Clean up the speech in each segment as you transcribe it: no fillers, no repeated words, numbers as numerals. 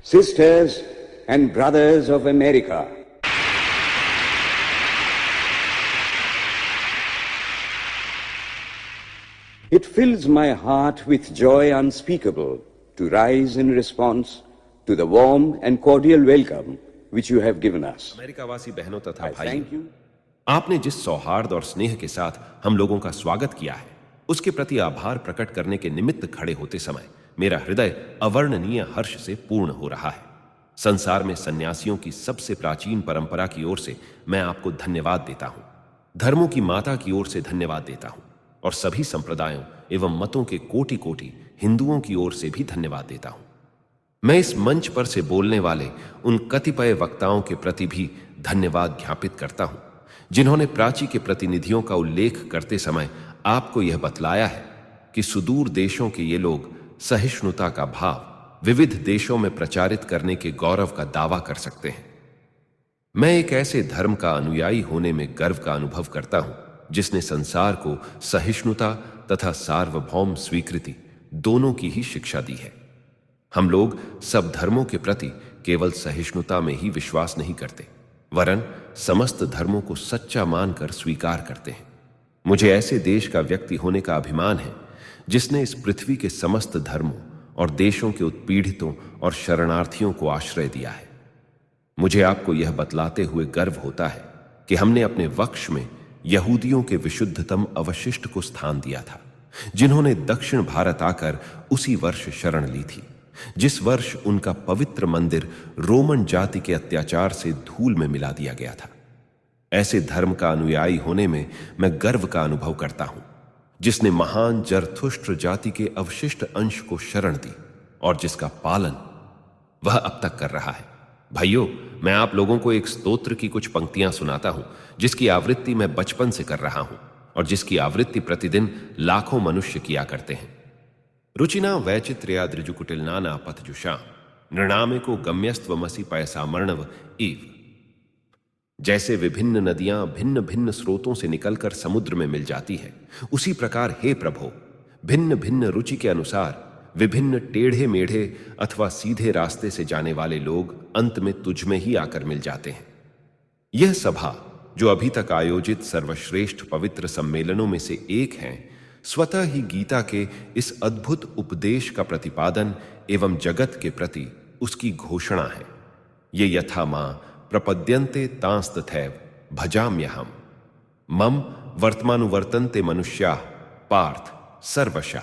Sisters and brothers of America, it fills my heart with joy unspeakable to rise in response to the warm and cordial welcome which you have given us. अमेरिकावासी बहनों तथा I भाइयों, thank you. आपने जिस सौहार्द और स्नेह के साथ हम लोगों का स्वागत किया है, उसके प्रति आभार प्रकट करने के निमित्त खड़े होते समय मेरा हृदय अवर्णनीय हर्ष से पूर्ण हो रहा है। संसार में सन्यासियों की सबसे प्राचीन परंपरा की ओर से मैं आपको धन्यवाद देता हूं, धर्मों की माता की ओर से धन्यवाद देता हूं और सभी संप्रदायों एवं मतों के कोटि कोटि हिंदुओं की ओर से भी धन्यवाद देता हूं। मैं इस मंच पर से बोलने वाले उन कतिपय वक्ताओं के प्रति भी धन्यवाद ज्ञापित करता हूं, जिन्होंने प्राची के प्रतिनिधियों का उल्लेख करते समय आपको यह बतलाया है कि सुदूर देशों के ये लोग सहिष्णुता का भाव विविध देशों में प्रचारित करने के गौरव का दावा कर सकते हैं। मैं एक ऐसे धर्म का अनुयायी होने में गर्व का अनुभव करता हूं, जिसने संसार को सहिष्णुता तथा सार्वभौम स्वीकृति दोनों की ही शिक्षा दी है। हम लोग सब धर्मों के प्रति केवल सहिष्णुता में ही विश्वास नहीं करते, वरन समस्त धर्मों को सच्चा मानकर स्वीकार करते हैं। मुझे ऐसे देश का व्यक्ति होने का अभिमान है जिसने इस पृथ्वी के समस्त धर्मों और देशों के उत्पीड़ितों और शरणार्थियों को आश्रय दिया है। मुझे आपको यह बतलाते हुए गर्व होता है कि हमने अपने वक्ष में यहूदियों के विशुद्धतम अवशिष्ट को स्थान दिया था, जिन्होंने दक्षिण भारत आकर उसी वर्ष शरण ली थी जिस वर्ष उनका पवित्र मंदिर रोमन जाति के अत्याचार से धूल में मिला दिया गया था। ऐसे धर्म का अनुयायी होने में मैं गर्व का अनुभव करता हूं, जिसने महान जरथुष्ट्र जाति के अवशिष्ट अंश को शरण दी और जिसका पालन वह अब तक कर रहा है। भाइयों, मैं आप लोगों को एक स्तोत्र की कुछ पंक्तियां सुनाता हूं, जिसकी आवृत्ति मैं बचपन से कर रहा हूं और जिसकी आवृत्ति प्रतिदिन लाखों मनुष्य किया करते हैं। रुचिना वैचित्र्या दृजुकुटिलनाना पथजुषा नृणामे को गम्यस्त्वमसि पयसामर्णव इव। जैसे विभिन्न नदियां भिन्न भिन्न स्रोतों से निकलकर समुद्र में मिल जाती है, उसी प्रकार हे प्रभो, भिन्न भिन्न रुचि के अनुसार विभिन्न टेढ़े मेढ़े अथवा सीधे रास्ते से जाने वाले लोग अंत में तुझ में ही आकर मिल जाते हैं। यह सभा, जो अभी तक आयोजित सर्वश्रेष्ठ पवित्र सम्मेलनों में से एक है, स्वतः ही गीता के इस अद्भुत उपदेश का प्रतिपादन एवं जगत के प्रति उसकी घोषणा है। ये यथा मां प्रपद्यन्ते तांस्तथैव भजाम्यहम् मम वर्तमानुवर्तन्ते मनुष्याः पार्थ सर्वशः।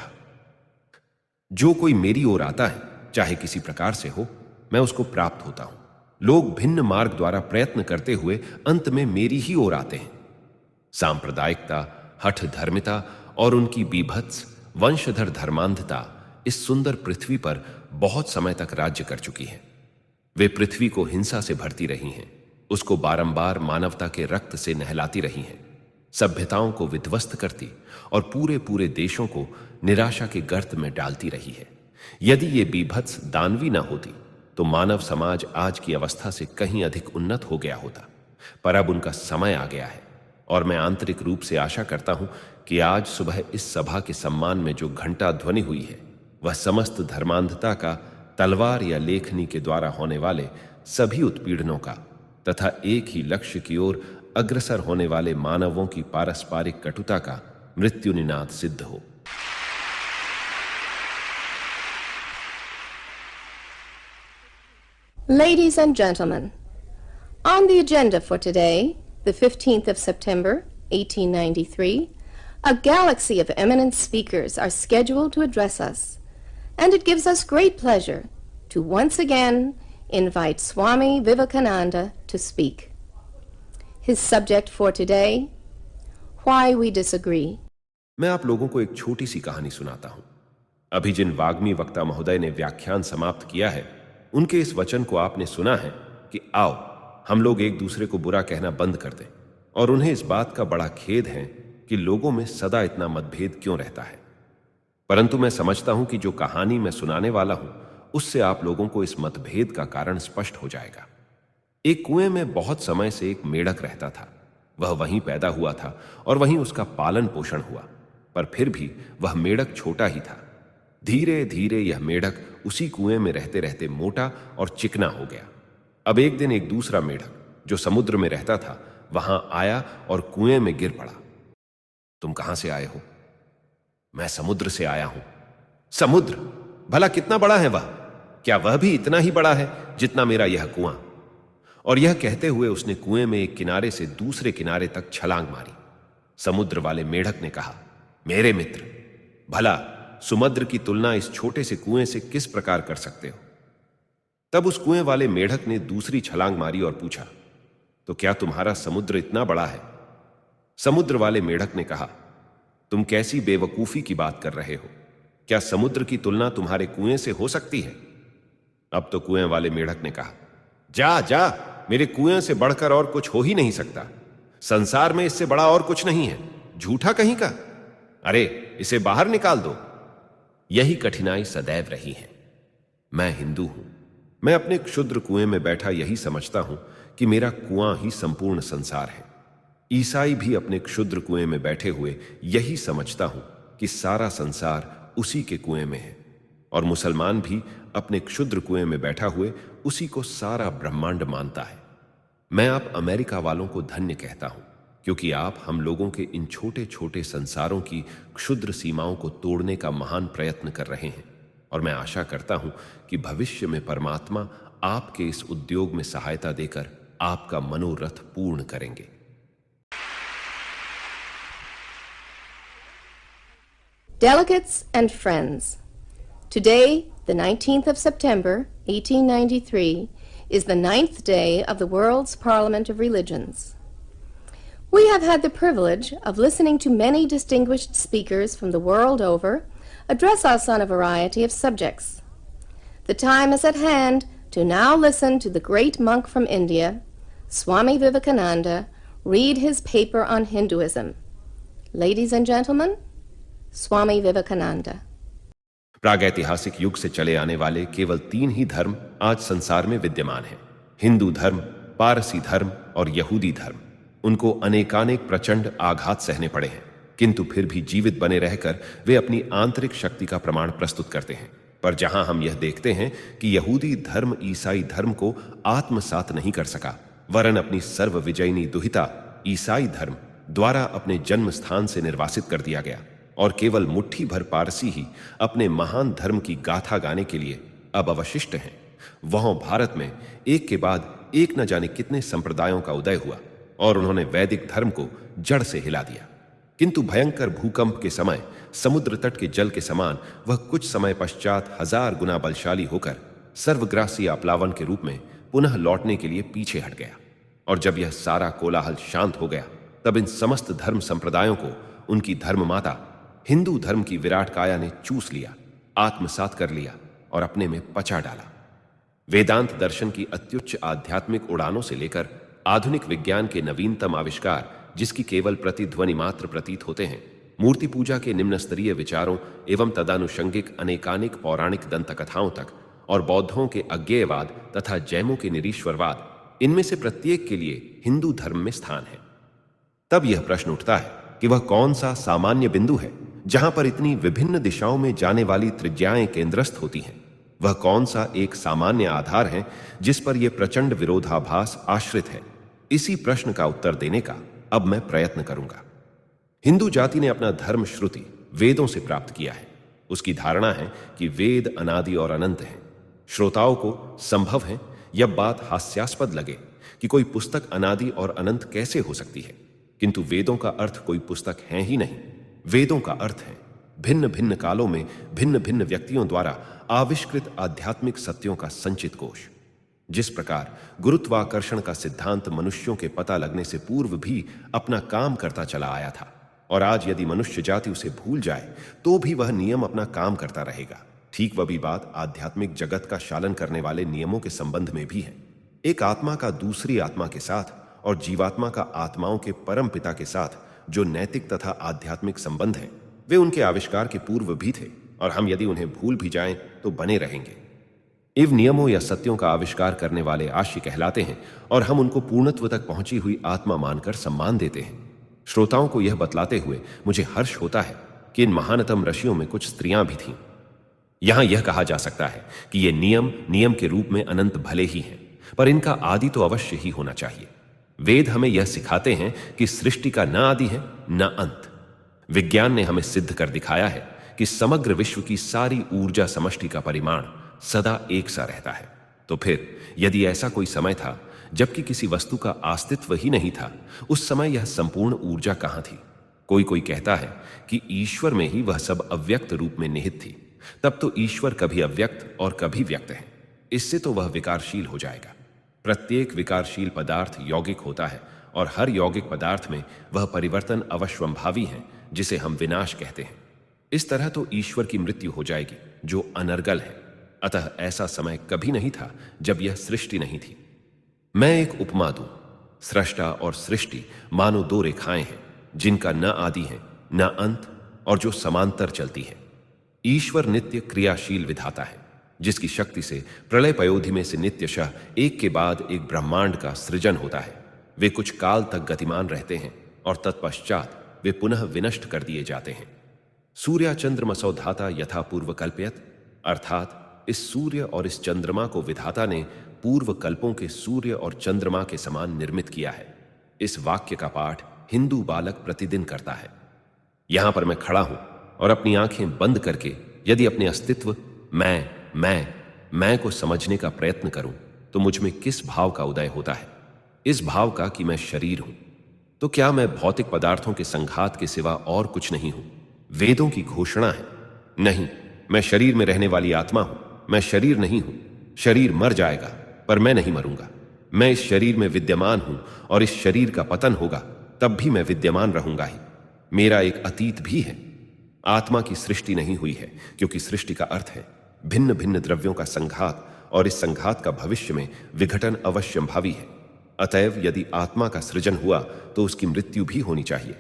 जो कोई मेरी ओर आता है, चाहे किसी प्रकार से हो, मैं उसको प्राप्त होता हूं। लोग भिन्न मार्ग द्वारा प्रयत्न करते हुए अंत में मेरी ही ओर आते हैं। सांप्रदायिकता, हठ धर्मिता और उनकी बीभत्स वंशधर धर्मांधता इस सुंदर पृथ्वी पर बहुत समय तक राज्य कर चुकी है। वे पृथ्वी को हिंसा से भरती रही हैं, उसको बारंबार मानवता के रक्त से नहलाती रही हैं, सभ्यताओं को विध्वस्त करती और पूरे पूरे देशों को निराशा के गर्त में डालती रही है। यदि ये बीभत्स दानवी न होती तो मानव समाज आज की अवस्था से कहीं अधिक उन्नत हो गया होता, पर अब उनका समय आ गया है और मैं आंतरिक रूप से आशा करता हूं कि आज सुबह इस सभा के सम्मान में जो घंटा ध्वनि हुई है, वह समस्त धर्मांधता का तलवार या लेखनी के द्वारा होने वाले सभी उत्पीड़नों का तथा एक ही लक्ष्य की ओर अग्रसर होने वाले मानवों की पारस्परिक कटुता का मृत्यु निनाद सिद्ध हो। Ladies and gentlemen, on the agenda for today, the 15th of September, 1893, a galaxy of eminent speakers are scheduled to address us, and it gives us great pleasure to once again invite Swami Vivekananda to speak. His subject for today, Why We Disagree. मैं आप लोगों को एक छोटी सी कहानी सुनाता हूं। अभी जिन वाग्मी वक्ता महोदय ने व्याख्यान समाप्त किया है, उनके इस वचन को आपने सुना है कि आओ हम लोग एक दूसरे को बुरा कहना बंद कर दें, और उन्हें इस बात का बड़ा खेद है कि लोगों में सदा इतना मतभेद क्यों रहता है। परंतु मैं समझता हूं कि जो कहानी मैं सुनाने वाला हूं, उससे आप लोगों को इस मतभेद का कारण स्पष्ट हो जाएगा। एक कुएं में बहुत समय से एक मेढक रहता था। वह वहीं पैदा हुआ था और वहीं उसका पालन पोषण हुआ, पर फिर भी वह मेढक छोटा ही था। धीरे धीरे यह मेढक उसी कुएं में रहते रहते मोटा और चिकना हो गया। अब एक दिन एक दूसरा मेढक जो समुद्र में रहता था वहां आया और कुएं में गिर पड़ा। तुम कहां से आए हो? मैं समुद्र से आया हूं। समुद्र? भला कितना बड़ा है वह? क्या वह भी इतना ही बड़ा है जितना मेरा यह कुआं? और यह कहते हुए उसने कुएं में एक किनारे से दूसरे किनारे तक छलांग मारी। समुद्र वाले मेढक ने कहा, मेरे मित्र, भला समुद्र की तुलना इस छोटे से कुएं से किस प्रकार कर सकते हो? तब उस कुएं वाले मेढक ने दूसरी छलांग मारी और पूछा, तो क्या तुम्हारा समुद्र इतना बड़ा है? समुद्र वाले मेढक ने कहा, तुम कैसी बेवकूफी की बात कर रहे हो? क्या समुद्र की तुलना तुम्हारे कुएं से हो सकती है? अब तो कुएं वाले मेढक ने कहा, जा जा, मेरे कुएं से बढ़कर और कुछ हो ही नहीं सकता। संसार में इससे बड़ा और कुछ नहीं है, झूठा कहीं का। अरे इसे बाहर निकाल दो। यही कठिनाई सदैव रही है। मैं हिंदू हूं। मैं अपने क्षुद्र कुएं में बैठा यही समझता हूं कि मेरा कुआं ही संपूर्ण संसार है। ईसाई भी अपने क्षुद्र कुएं में बैठे हुए यही समझता हूं कि सारा संसार उसी के कुएं में है। और मुसलमान भी अपने क्षुद्र कुएं में बैठा हुए उसी को सारा ब्रह्मांड मानता है। मैं आप अमेरिका वालों को धन्य कहता हूं, क्योंकि आप हम लोगों के इन छोटे छोटे संसारों की क्षुद्र सीमाओं को तोड़ने का महान प्रयत्न कर रहे हैं। और मैं आशा करता हूं कि भविष्य में परमात्मा आपके इस उद्योग में सहायता देकर आपका मनोरथ पूर्ण करेंगे। Delegates and friends, today, the 19th of September, 1893, is the 9th day of the World's Parliament of Religions. We have had the privilege of listening to many distinguished speakers from the world over address us on a variety of subjects. The time is at hand to now listen to the great monk from India, Swami Vivekananda, read his paper on Hinduism. Ladies and gentlemen, Swami Vivekananda. प्रागैतिहासिक युग से चले आने वाले केवल 3 ही धर्म आज संसार में विद्यमान हैं, हिंदू धर्म, पारसी धर्म और यहूदी धर्म। उनको अनेकानेक प्रचंड आघात सहने पड़े हैं, किंतु फिर भी जीवित बने रहकर वे अपनी आंतरिक शक्ति का प्रमाण प्रस्तुत करते हैं। पर जहां हम यह देखते हैं कि यहूदी धर्म ईसाई धर्म को आत्मसात नहीं कर सका, वरन अपनी सर्व विजयनी दुहिता ईसाई धर्म द्वारा अपने जन्म स्थान से निर्वासित कर दिया गया, और केवल मुट्ठी भर पारसी ही अपने महान धर्म की गाथा गाने के लिए अब अवशिष्ट हैं, वहां भारत में एक के बाद एक न जाने कितने संप्रदायों का उदय हुआ और उन्होंने वैदिक धर्म को जड़ से हिला दिया। किंतु भयंकर भूकंप के समय समुद्र तट के जल के समान वह कुछ समय पश्चात 1000 गुना बलशाली होकर सर्वग्रासी आप्लावन के रूप में पुनः लौटने के लिए पीछे हट गया। और जब यह सारा कोलाहल शांत हो गया, तब इन समस्त धर्म संप्रदायों को उनकी धर्म माता हिंदू धर्म की विराट काया ने चूस लिया, आत्मसात कर लिया और अपने में पचा डाला। वेदांत दर्शन की अत्युच्च आध्यात्मिक उड़ानों से लेकर आधुनिक विज्ञान के नवीनतम आविष्कार, जिसकी केवल प्रतिध्वनि मात्र प्रतीत होते हैं, मूर्ति पूजा के निम्न स्तरीय विचारों एवं तदानुषंगिक अनेकानेक पौराणिक दंत कथाओं तक, और बौद्धों के अज्ञेयवाद तथा जैनों के निरीश्वरवाद, इनमें से प्रत्येक के लिए हिंदू धर्म में स्थान है। तब यह प्रश्न उठता है कि वह कौन सा सामान्य बिंदु है जहां पर इतनी विभिन्न दिशाओं में जाने वाली त्रिज्याएं केंद्रस्थ होती हैं? वह कौन सा एक सामान्य आधार है जिस पर यह प्रचंड विरोधाभास आश्रित है? इसी प्रश्न का उत्तर देने का अब मैं प्रयत्न करूंगा। हिंदू जाति ने अपना धर्म श्रुति वेदों से प्राप्त किया है। उसकी धारणा है कि वेद अनादि और अनंत हैं। श्रोताओं को संभव है यह बात हास्यास्पद लगे कि कोई पुस्तक अनादि और अनंत कैसे हो सकती है, किंतु वेदों का अर्थ कोई पुस्तक है ही नहीं। वेदों का अर्थ है भिन्न भिन्न कालों में भिन्न भिन्न व्यक्तियों द्वारा आविष्कृत आध्यात्मिक सत्यों का संचित कोश। जिस प्रकार गुरुत्वाकर्षण का सिद्धांत मनुष्यों के पता लगने से पूर्व भी अपना काम करता चला आया था, और आज यदि मनुष्य जाति उसे भूल जाए तो भी वह नियम अपना काम करता रहेगा, ठीक वही बात आध्यात्मिक जगत का शालन करने वाले नियमों के संबंध में भी है। एक आत्मा का दूसरी आत्मा के साथ और जीवात्मा का आत्माओं के परम पिता के साथ जो नैतिक तथा आध्यात्मिक संबंध है, वे उनके आविष्कार के पूर्व भी थे, और हम यदि उन्हें भूल भी जाएं तो बने रहेंगे। इव नियमों या सत्यों का आविष्कार करने वाले आशी कहलाते हैं, और हम उनको पूर्णत्व तक पहुंची हुई आत्मा मानकर सम्मान देते हैं। श्रोताओं को यह बतलाते हुए मुझे हर्ष होता है कि इन महानतम ऋषियों में कुछ स्त्रियां भी थीं। यहां यह कहा जा सकता है कि ये नियम नियम के रूप में अनंत भले ही हैं, पर इनका आदि तो अवश्य ही होना चाहिए। वेद हमें यह सिखाते हैं कि सृष्टि का न आदि है न अंत। विज्ञान ने हमें सिद्ध कर दिखाया है कि समग्र विश्व की सारी ऊर्जा समष्टि का परिमाण सदा एक सा रहता है। तो फिर यदि ऐसा कोई समय था जबकि किसी वस्तु का अस्तित्व ही नहीं था, उस समय यह संपूर्ण ऊर्जा कहां थी? कोई कहता है कि ईश्वर में ही वह सब अव्यक्त रूप में निहित थी। तब तो ईश्वर कभी अव्यक्त और कभी व्यक्त है। इससे तो वह विकारशील हो जाएगा। प्रत्येक विकारशील पदार्थ यौगिक होता है और हर यौगिक पदार्थ में वह परिवर्तन अवश्वंभावी है जिसे हम विनाश कहते हैं। इस तरह तो ईश्वर की मृत्यु हो जाएगी जो अनर्गल है। अतः ऐसा समय कभी नहीं था जब यह सृष्टि नहीं थी। मैं एक उपमा दूं। सृष्टा और सृष्टि मानो दो रेखाएं हैं जिनका न आदि है न अंत और जो समांतर चलती है। ईश्वर नित्य क्रियाशील विधाता है जिसकी शक्ति से प्रलय पयोधि में से नित्यशः एक के बाद एक ब्रह्मांड का सृजन होता है। वे कुछ काल तक गतिमान रहते हैं और तत्पश्चात वे पुनः विनष्ट कर दिए जाते हैं। सूर्या चंद्रमसौ धाता यथा पूर्व कल्पयत, अर्थात इस सूर्य और इस चंद्रमा को विधाता ने पूर्व कल्पों के सूर्य और चंद्रमा के समान निर्मित किया है। इस वाक्य का पाठ हिंदू बालक प्रतिदिन करता है। यहां पर मैं खड़ा हूं और अपनी आंखें बंद करके यदि अपने अस्तित्व मैं को समझने का प्रयत्न करूं तो मुझ में किस भाव का उदय होता है? इस भाव का कि मैं शरीर हूं। तो क्या मैं भौतिक पदार्थों के संघात के सिवा और कुछ नहीं हूं? वेदों की घोषणा है, नहीं, मैं शरीर में रहने वाली आत्मा हूं। मैं शरीर नहीं हूं। शरीर मर जाएगा पर मैं नहीं मरूंगा। मैं इस शरीर में विद्यमान हूं और इस शरीर का पतन होगा तब भी मैं विद्यमान रहूंगा ही। मेरा एक अतीत भी है। आत्मा की सृष्टि नहीं हुई है क्योंकि सृष्टि का अर्थ है भिन्न भिन्न द्रव्यों का संघात और इस संघात का भविष्य में विघटन अवश्यंभावी है। अतएव यदि आत्मा का सृजन हुआ तो उसकी मृत्यु भी होनी चाहिए।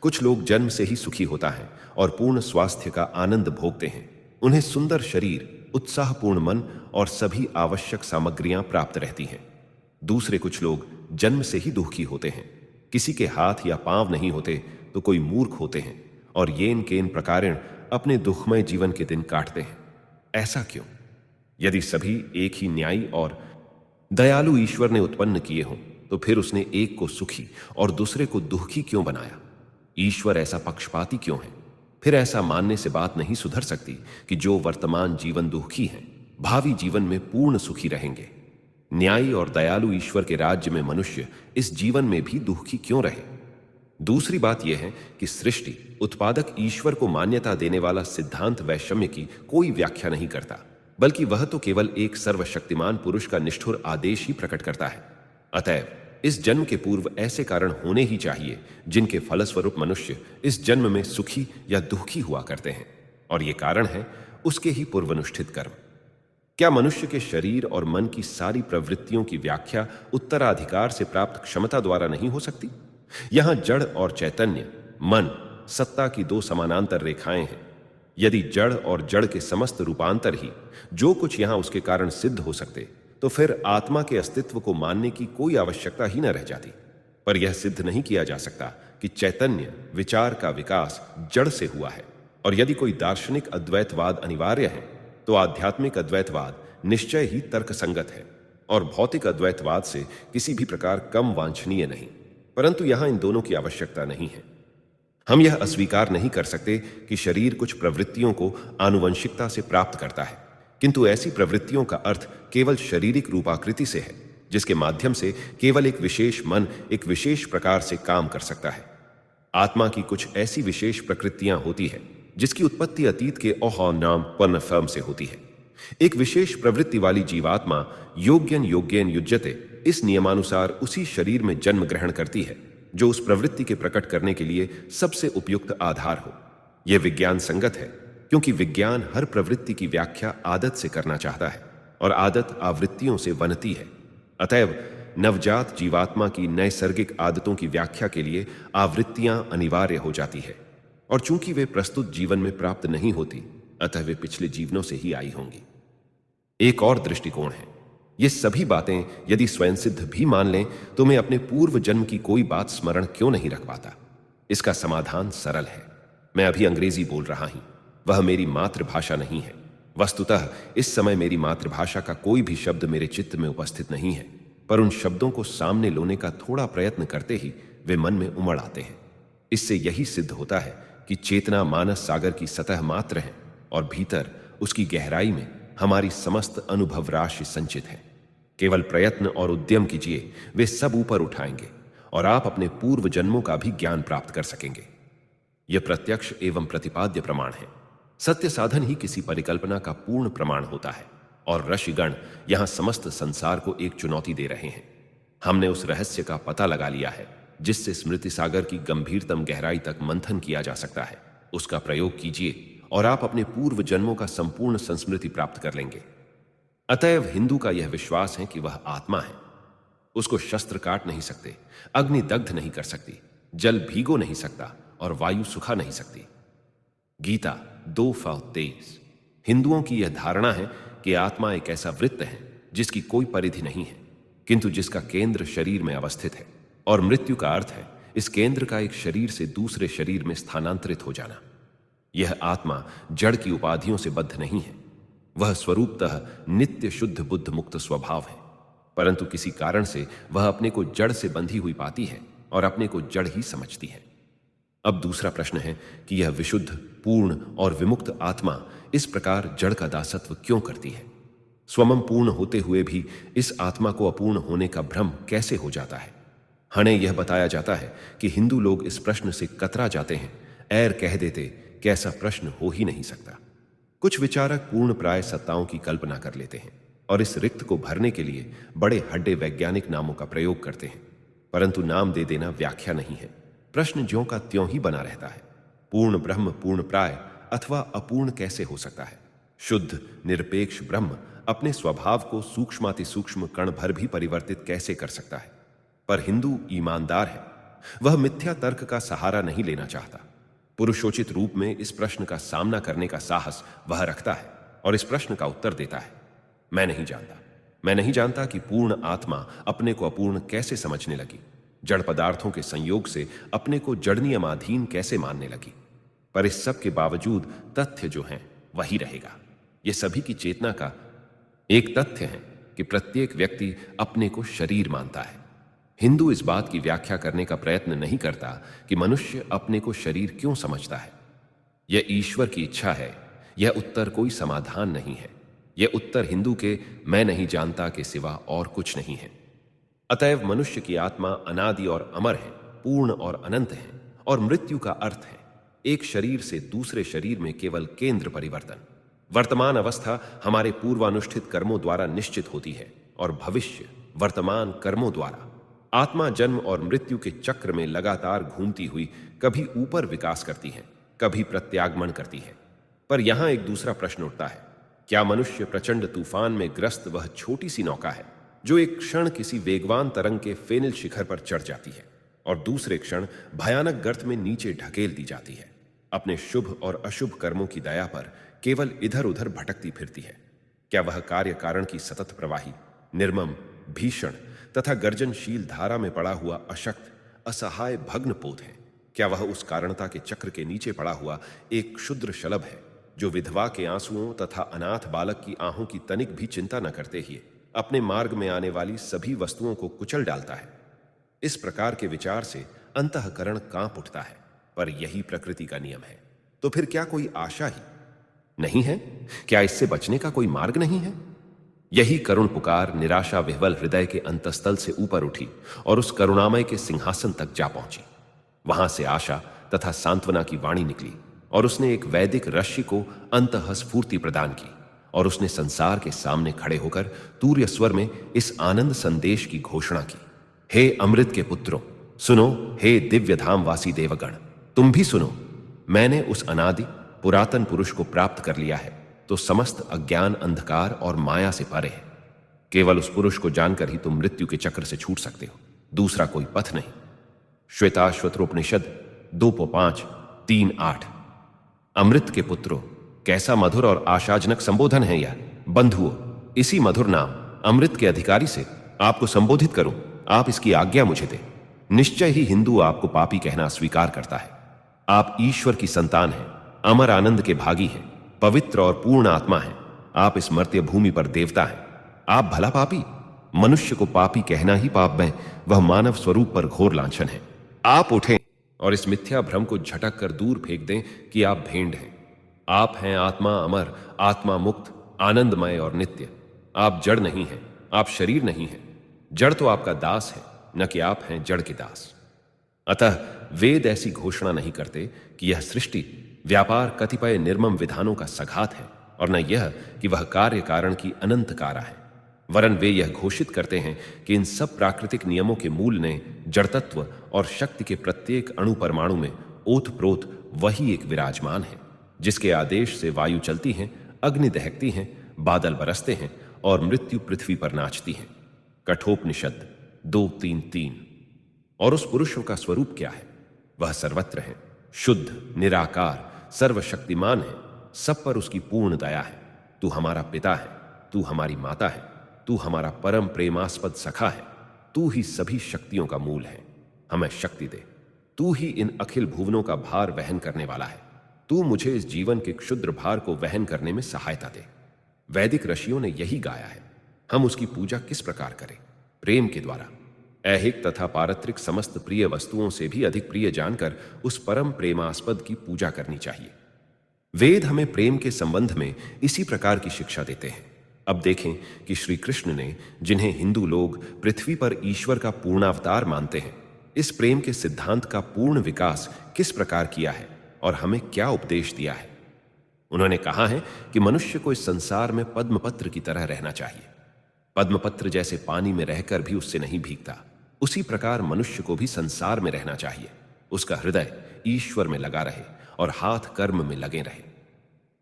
कुछ लोग जन्म से ही सुखी होता है और पूर्ण स्वास्थ्य का आनंद भोगते हैं। उन्हें सुंदर शरीर, उत्साहपूर्ण मन और सभी आवश्यक सामग्रियां प्राप्त रहती हैं। दूसरे कुछ लोग जन्म से ही दुखी होते हैं। किसी के हाथ या पांव नहीं होते तो कोई मूर्ख होते हैं और येन केन प्रकारेण अपने दुखमय जीवन के दिन काटते हैं। ऐसा क्यों? यदि सभी एक ही न्यायी और दयालु ईश्वर ने उत्पन्न किए हों तो फिर उसने एक को सुखी और दूसरे को दुखी क्यों बनाया? ईश्वर ऐसा पक्षपाती क्यों है? फिर ऐसा मानने से बात नहीं सुधर सकती कि जो वर्तमान जीवन दुखी हैं, भावी जीवन में पूर्ण सुखी रहेंगे। न्यायी और दयालु ईश्वर के राज्य में मनुष्य इस जीवन में भी दुखी क्यों रहे? दूसरी बात यह है कि सृष्टि उत्पादक ईश्वर को मान्यता देने वाला सिद्धांत वैषम्य की कोई व्याख्या नहीं करता, बल्कि वह तो केवल एक सर्वशक्तिमान पुरुष का निष्ठुर आदेश ही प्रकट करता है। अतएव इस जन्म के पूर्व ऐसे कारण होने ही चाहिए जिनके फलस्वरूप मनुष्य इस जन्म में सुखी या दुखी हुआ करते हैं, और ये कारण है उसके ही पूर्वनुष्ठित कर्म। क्या मनुष्य के शरीर और मन की सारी प्रवृत्तियों की व्याख्या उत्तराधिकार से प्राप्त क्षमता द्वारा नहीं हो सकती? यहां जड़ और चैतन्य, मन, सत्ता की दो समानांतर रेखाएं हैं। यदि जड़ और जड़ के समस्त रूपांतर ही जो कुछ यहां उसके कारण सिद्ध हो सकते, तो फिर आत्मा के अस्तित्व को मानने की कोई आवश्यकता ही न रह जाती। पर यह सिद्ध नहीं किया जा सकता कि चैतन्य विचार का विकास जड़ से हुआ है, और यदि कोई दार्शनिक अद्वैतवाद अनिवार्य है तो आध्यात्मिक अद्वैतवाद निश्चय ही तर्कसंगत है और भौतिक अद्वैतवाद से किसी भी प्रकार कम वांछनीय नहीं। परंतु यहां इन दोनों की आवश्यकता नहीं है। हम यह अस्वीकार नहीं कर सकते कि शरीर कुछ प्रवृत्तियों को आनुवंशिकता से प्राप्त करता है, किंतु ऐसी प्रवृत्तियों का अर्थ केवल शारीरिक रूपाकृति से है, जिसके माध्यम से केवल एक विशेष मन एक विशेष प्रकार से काम कर सकता है। आत्मा की कुछ ऐसी विशेष प्रकृतियां होती है जिसकी उत्पत्ति अतीत के ओह नाम पन्न फर्म से होती है। एक विशेष प्रवृत्ति वाली जीवात्मा योग्यन योग्यन युज्यते इस नियमानुसार उसी शरीर में जन्म ग्रहण करती है जो उस प्रवृत्ति के प्रकट करने के लिए सबसे उपयुक्त आधार हो। यह विज्ञान संगत है, क्योंकि विज्ञान हर प्रवृत्ति की व्याख्या आदत से करना चाहता है और आदत आवृत्तियों से बनती है। अतएव नवजात जीवात्मा की नैसर्गिक आदतों की व्याख्या के लिए आवृत्तियां अनिवार्य हो जाती है, और चूंकि वे प्रस्तुत जीवन में प्राप्त नहीं होती, अतः वे पिछले जीवनों से ही आई होंगी। एक और दृष्टिकोण है, ये सभी बातें यदि स्वयं सिद्ध भी मान लें तो मैं अपने पूर्व जन्म की कोई बात स्मरण क्यों नहीं रख पाता? इसका समाधान सरल है। मैं अभी अंग्रेजी बोल रहा हूं, वह मेरी मातृभाषा नहीं है। वस्तुतः इस समय मेरी मातृभाषा का कोई भी शब्द मेरे चित्त में उपस्थित नहीं है, पर उन शब्दों को सामने लाने का थोड़ा प्रयत्न करते ही वे मन में उमड़ आते हैं। इससे यही सिद्ध होता है कि चेतना मानस सागर की सतह मात्र है और भीतर उसकी गहराई में हमारी समस्त अनुभव राशि संचित है। केवल प्रयत्न और उद्यम कीजिए, वे सब ऊपर उठाएंगे और आप अपने पूर्व जन्मों का भी ज्ञान प्राप्त कर सकेंगे। यह प्रत्यक्ष एवं प्रतिपाद्य प्रमाण है। सत्य साधन ही किसी परिकल्पना का पूर्ण प्रमाण होता है और ऋषिगण यहां समस्त संसार को एक चुनौती दे रहे हैं। हमने उस रहस्य का पता लगा लिया है जिससे स्मृति सागर की गंभीरतम गहराई तक मंथन किया जा सकता है। उसका प्रयोग कीजिए और आप अपने पूर्व जन्मों का संपूर्ण संस्मृति प्राप्त कर लेंगे। अतएव हिंदू का यह विश्वास है कि वह आत्मा है। उसको शस्त्र काट नहीं सकते, अग्नि दग्ध नहीं कर सकती, जल भीगो नहीं सकता और वायु सुखा नहीं सकती। गीता 2:23। हिंदुओं की यह धारणा है कि आत्मा एक ऐसा वृत्त है जिसकी कोई परिधि नहीं है, किंतु जिसका केंद्र शरीर में अवस्थित है, और मृत्यु का अर्थ है इस केंद्र का एक शरीर से दूसरे शरीर में स्थानांतरित हो जाना। यह आत्मा जड़ की उपाधियों से बद्ध नहीं है। वह स्वरूपतः नित्य शुद्ध बुद्ध मुक्त स्वभाव है, परंतु किसी कारण से वह अपने को जड़ से बंधी हुई पाती है और अपने को जड़ ही समझती है। अब दूसरा प्रश्न है कि यह विशुद्ध, पूर्ण और विमुक्त आत्मा इस प्रकार जड़ का दासत्व क्यों करती है? स्वयं पूर्ण होते हुए भी इस आत्मा को अपूर्ण होने का भ्रम कैसे हो जाता है? हमें यह बताया जाता है कि हिंदू लोग इस प्रश्न से कतरा जाते हैं, ऐर कह देते कि ऐसा प्रश्न हो ही नहीं सकता। कुछ विचारक पूर्ण प्राय सत्ताओं की कल्पना कर लेते हैं और इस रिक्त को भरने के लिए बड़े हड्डे वैज्ञानिक नामों का प्रयोग करते हैं, परंतु नाम दे देना व्याख्या नहीं है। प्रश्न ज्यों का त्यों ही बना रहता है। पूर्ण ब्रह्म पूर्ण प्राय अथवा अपूर्ण कैसे हो सकता है? शुद्ध निरपेक्ष ब्रह्म अपने स्वभाव को सूक्ष्माति सूक्ष्म कण भर भी परिवर्तित कैसे कर सकता है? पर हिंदू ईमानदार है, वह मिथ्या तर्क का सहारा नहीं लेना चाहता। पुरुषोचित रूप में इस प्रश्न का सामना करने का साहस वह रखता है और इस प्रश्न का उत्तर देता है, मैं नहीं जानता कि पूर्ण आत्मा अपने को अपूर्ण कैसे समझने लगी, जड़ पदार्थों के संयोग से अपने को जड़ नियमाधीन कैसे मानने लगी। पर इस सब के बावजूद तथ्य जो है वही रहेगा। यह सभी की चेतना का एक तथ्य है कि प्रत्येक व्यक्ति अपने को शरीर मानता है। हिंदू इस बात की व्याख्या करने का प्रयत्न नहीं करता कि मनुष्य अपने को शरीर क्यों समझता है। यह ईश्वर की इच्छा है। यह उत्तर कोई समाधान नहीं है। यह उत्तर हिंदू के मैं नहीं जानता के सिवा और कुछ नहीं है। अतएव मनुष्य की आत्मा अनादि और अमर है, पूर्ण और अनंत है, और मृत्यु का अर्थ है एक शरीर से दूसरे शरीर में केवल केंद्र परिवर्तन। वर्तमान अवस्था हमारे पूर्वानुष्ठित कर्मों द्वारा निश्चित होती है और भविष्य वर्तमान कर्मों द्वारा। आत्मा जन्म और मृत्यु के चक्र में लगातार घूमती हुई कभी ऊपर विकास करती है, कभी प्रत्यागमन करती है। पर यहां एक दूसरा प्रश्न उठता है, क्या मनुष्य प्रचंड तूफान में ग्रस्त वह छोटी सी नौका है जो एक क्षण किसी वेगवान तरंग के फेनिल शिखर पर चढ़ जाती है और दूसरे क्षण भयानक गर्त में नीचे ढकेल दी जाती है, अपने शुभ और अशुभ कर्मों की दया पर केवल इधर उधर भटकती फिरती है? क्या वह कार्य कारण की सतत प्रवाही, निर्मम, भीषण तथा गर्जनशील धारा में पड़ा हुआ अशक्त, असहाय भग्न पोत है? क्या वह उस कारणता के चक्र के नीचे पड़ा हुआ एक क्षुद्र शलभ है जो विधवा के आंसुओं तथा अनाथ बालक की आहों की तनिक भी चिंता न करते ही अपने मार्ग में आने वाली सभी वस्तुओं को कुचल डालता है? इस प्रकार के विचार से अंतःकरण कांप उठता है। पर यही प्रकृति का नियम है, तो फिर क्या कोई आशा ही नहीं है? क्या इससे बचने का कोई मार्ग नहीं है? यही करुण पुकार निराशा विह्वल हृदय के अंतस्थल से ऊपर उठी और उस करुणामय के सिंहासन तक जा पहुंची। वहां से आशा तथा सांत्वना की वाणी निकली और उसने एक वैदिक ऋषि को अंतःस्फूर्ति प्रदान की और उसने संसार के सामने खड़े होकर तूर्य स्वर में इस आनंद संदेश की घोषणा की, हे अमृत के पुत्रों, सुनो, हे दिव्य धाम वासी देवगण, तुम भी सुनो। मैंने उस अनादि पुरातन पुरुष को प्राप्त कर लिया है, तो समस्त अज्ञान, अंधकार और माया से परे है। केवल उस पुरुष को जानकर ही तुम मृत्यु के चक्र से छूट सकते हो, दूसरा कोई पथ नहीं। श्वेताश्वतरोपनिषद 2:5-3-8। अमृत के पुत्रों, कैसा मधुर और आशाजनक संबोधन है यह। बंधुओं, इसी मधुर नाम अमृत के अधिकारी से आपको संबोधित करूं, आप इसकी आज्ञा मुझे दें। निश्चय ही हिंदू आपको पापी कहना स्वीकार करता है। आप ईश्वर की संतान हैं, अमर आनंद के भागी हैं, पवित्र और पूर्ण आत्मा हैं आप इस मर्त्य भूमि पर देवता हैं। आप भला पापी। मनुष्य को पापी कहना ही पाप में वह मानव स्वरूप पर घोर लांछन है। आप उठें और इस मिथ्या भ्रम को झटक कर दूर फेंक दें कि आप भेंड हैं। आप हैं आत्मा अमर, आत्मा मुक्त, आनंदमय और नित्य। आप जड़ नहीं हैं, आप शरीर नहीं हैं। जड़ तो आपका दास है, न कि आप हैं जड़ के दास। अतः वेद ऐसी घोषणा नहीं करते कि यह सृष्टि व्यापार कतिपय निर्मम विधानों का सघात है, और न यह कि वह कार्य कारण की अनंत कारा है। वरन वे यह घोषित करते हैं कि इन सब प्राकृतिक नियमों के मूल ने जड़तत्व और शक्ति के प्रत्येक अणु परमाणु में ओतप्रोत वही एक विराजमान है, जिसके आदेश से वायु चलती हैं, अग्नि दहकती हैं, बादल बरसते हैं और मृत्यु पृथ्वी पर नाचती है। कठोपनिषद 2:3-3। और उस पुरुष का स्वरूप क्या है? वह सर्वत्र है, शुद्ध, निराकार, सर्वशक्तिमान है। सब पर उसकी पूर्ण दया है। तू हमारा पिता है, तू हमारी माता है, तू हमारा परम प्रेमास्पद सखा है। तू ही सभी शक्तियों का मूल है। हमें शक्ति दे। तू ही इन अखिल भुवनों का भार वहन करने वाला है। तू मुझे इस जीवन के क्षुद्र भार को वहन करने में सहायता दे। वैदिक ऋषियों ने यही गाया है। हम उसकी पूजा किस प्रकार करें? प्रेम के द्वारा। ऐहिक तथा पारत्रिक समस्त प्रिय वस्तुओं से भी अधिक प्रिय जानकर उस परम प्रेमास्पद की पूजा करनी चाहिए। वेद हमें प्रेम के संबंध में इसी प्रकार की शिक्षा देते हैं। अब देखें कि श्री कृष्ण ने, जिन्हें हिंदू लोग पृथ्वी पर ईश्वर का पूर्णावतार मानते हैं, इस प्रेम के सिद्धांत का पूर्ण विकास किस प्रकार किया है और हमें क्या उपदेश दिया है। उन्होंने कहा है कि मनुष्य को इस संसार में पद्मपत्र की तरह रहना चाहिए। पद्मपत्र जैसे पानी में रहकर भी उससे नहीं भीगता, उसी प्रकार मनुष्य को भी संसार में रहना चाहिए। उसका हृदय ईश्वर में लगा रहे और हाथ कर्म में लगे रहे।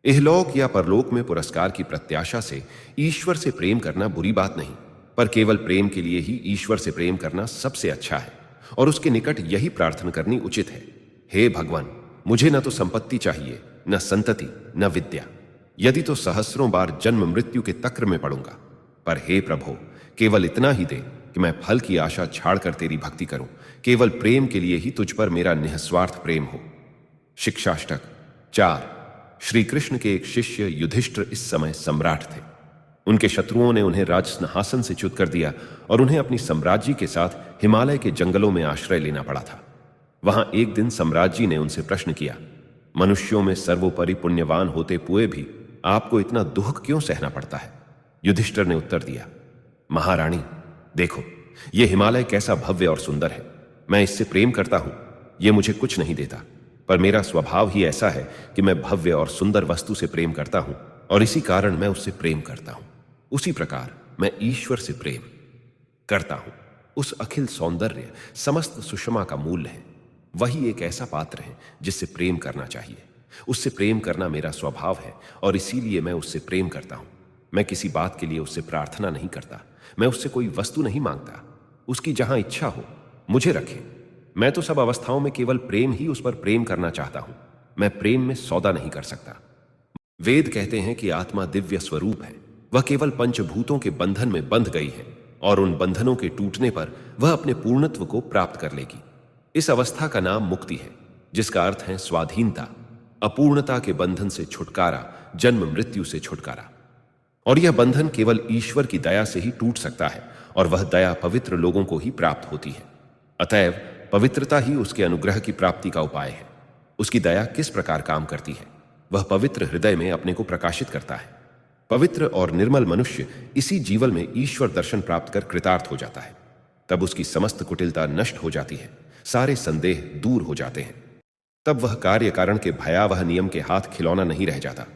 इहलोक या परलोक में पुरस्कार की प्रत्याशा से ईश्वर से प्रेम करना बुरी बात नहीं, पर केवल प्रेम के लिए ही ईश्वर से प्रेम करना सबसे अच्छा है और उसके निकट यही प्रार्थना करनी उचित है। हे भगवान, मुझे न तो संपत्ति चाहिए, न संतति, न विद्या। यदि तो सहस्रों बार जन्म मृत्यु के तक्र में पड़ूंगा, पर हे प्रभु, केवल इतना ही दे कि मैं फल की आशा छाड़कर तेरी भक्ति करूं। केवल प्रेम के लिए ही तुझ पर मेरा निःस्वार्थ प्रेम हो। शिक्षाष्टक 4। श्री कृष्ण के एक शिष्य युधिष्ठिर इस समय सम्राट थे। उनके शत्रुओं ने उन्हें राजसिंहासन से च्युत कर दिया और उन्हें अपनी साम्राज्य के साथ हिमालय के जंगलों में आश्रय लेना पड़ा था। वहां एक दिन सम्राज्ञी ने उनसे प्रश्न किया, मनुष्यों में सर्वोपरि पुण्यवान होते हुए भी आपको इतना दुख क्यों सहना पड़ता है? युधिष्ठिर ने उत्तर दिया, महारानी, देखो, यह हिमालय कैसा भव्य और सुंदर है। मैं इससे प्रेम करता हूं। यह मुझे कुछ नहीं देता, पर मेरा स्वभाव ही ऐसा है कि मैं भव्य और सुंदर वस्तु से प्रेम करता हूं और इसी कारण मैं उससे प्रेम करता हूं। उसी प्रकार मैं ईश्वर से प्रेम करता हूं। उस अखिल सौंदर्य, समस्त सुषमा का मूल है। वही एक ऐसा पात्र है जिससे प्रेम करना चाहिए। उससे प्रेम करना मेरा स्वभाव है और इसीलिए मैं उससे प्रेम करता हूं। मैं किसी बात के लिए उससे प्रार्थना नहीं करता। मैं उससे कोई वस्तु नहीं मांगता। उसकी जहां इच्छा हो मुझे रखे। मैं तो सब अवस्थाओं में केवल प्रेम ही उस पर प्रेम करना चाहता हूं। मैं प्रेम में सौदा नहीं कर सकता। वेद कहते हैं कि आत्मा दिव्य स्वरूप है। वह केवल पंचभूतों के बंधन में बंध गई है और उन बंधनों के टूटने पर वह अपने पूर्णत्व को प्राप्त कर लेगी। इस अवस्था का नाम मुक्ति है, जिसका अर्थ है स्वाधीनता, अपूर्णता के बंधन से छुटकारा, जन्म मृत्यु से छुटकारा। और यह बंधन केवल ईश्वर की दया से ही टूट सकता है और वह दया पवित्र लोगों को ही प्राप्त होती है। अतएव पवित्रता ही उसके अनुग्रह की प्राप्ति का उपाय है। उसकी दया किस प्रकार काम करती है? वह पवित्र हृदय में अपने को प्रकाशित करता है। पवित्र और निर्मल मनुष्य इसी जीवन में ईश्वर दर्शन प्राप्त कर कृतार्थ हो जाता है। तब उसकी समस्त कुटिलता नष्ट हो जाती है, सारे संदेह दूर हो जाते हैं। तब वह कार्य कारण के भयावह नियम के हाथ खिलौना नहीं रह जाता।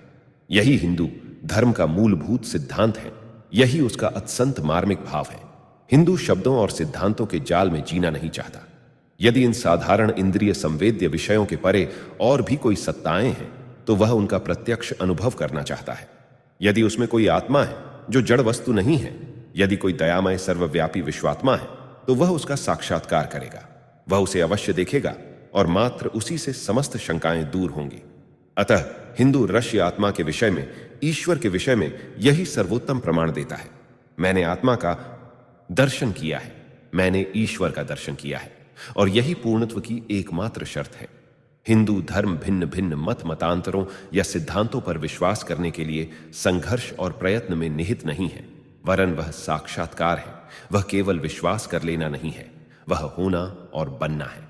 यही हिंदू धर्म का मूलभूत सिद्धांत है। यही उसका अत्यंत मार्मिक भाव है। हिंदू शब्दों और सिद्धांतों के जाल में जीना नहीं चाहता। यदि इन साधारण इंद्रिय संवेद्य विषयों के परे और भी कोई सत्ताएं हैं तो वह उनका प्रत्यक्ष अनुभव करना चाहता है। यदि उसमें कोई आत्मा है जो जड़ वस्तु नहीं है, यदि कोई दयामय सर्वव्यापी विश्वात्मा है, तो वह उसका साक्षात्कार करेगा। वह उसे अवश्य देखेगा और मात्र उसी से समस्त शंकाएं दूर होंगी। अतः हिंदू ऋषि आत्मा के विषय में, ईश्वर के विषय में यही सर्वोत्तम प्रमाण देता है। मैंने आत्मा का दर्शन किया है, मैंने ईश्वर का दर्शन किया है, और यही पूर्णत्व की एकमात्र शर्त है। हिंदू धर्म भिन्न भिन्न मत मतांतरों या सिद्धांतों पर विश्वास करने के लिए संघर्ष और प्रयत्न में निहित नहीं है, वरन वह साक्षात्कार है। वह केवल विश्वास कर लेना नहीं है, वह होना और बनना है।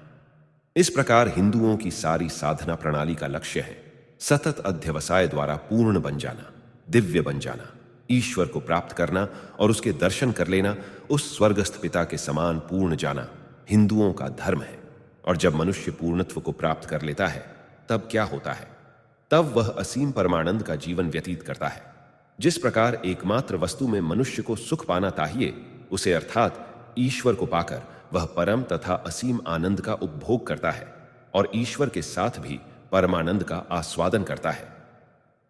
इस प्रकार हिंदुओं की सारी साधना प्रणाली का लक्ष्य है सतत अध्यवसाय द्वारा पूर्ण बन जाना, दिव्य बन जाना, ईश्वर को प्राप्त करना और उसके दर्शन कर लेना, उस स्वर्गस्थ पिता के समान पूर्ण जाना हिंदुओं का धर्म है। और जब मनुष्य पूर्णत्व को प्राप्त कर लेता है तब क्या होता है? तब वह असीम परमानंद का जीवन व्यतीत करता है। जिस प्रकार एकमात्र वस्तु में मनुष्य को सुख पाना चाहिए, उसे अर्थात ईश्वर को पाकर वह परम तथा असीम आनंद का उपभोग करता है और ईश्वर के साथ भी परमानंद का आस्वादन करता है।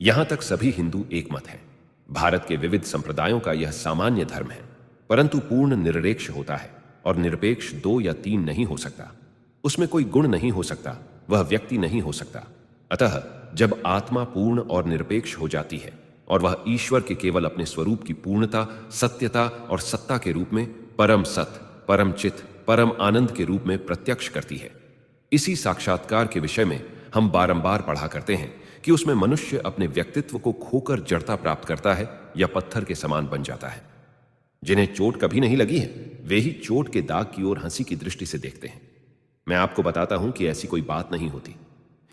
यहां तक सभी हिंदू एकमत हैं। भारत के विविध संप्रदायों का यह सामान्य धर्म है, परंतु पूर्ण निरपेक्ष होता है और निरपेक्ष 2 या 3 नहीं हो सकता। उसमें कोई गुण नहीं हो सकता, वह व्यक्ति नहीं हो सकता। अतः जब आत्मा पूर्ण और निरपेक्ष हो जाती है और वह ईश्वर के केवल अपने स्वरूप की पूर्णता, सत्यता और सत्ता के रूप में परम सत्य, परम चित्त, परम आनंद के रूप में प्रत्यक्ष करती है, इसी साक्षात्कार के विषय में हम बारंबार पढ़ा करते हैं कि उसमें मनुष्य अपने व्यक्तित्व को खोकर जड़ता प्राप्त करता है या पत्थर के समान बन जाता है। जिन्हें चोट कभी नहीं लगी है, वे ही चोट के दाग की ओर हंसी की दृष्टि से देखते हैं। मैं आपको बताता हूं कि ऐसी कोई बात नहीं होती।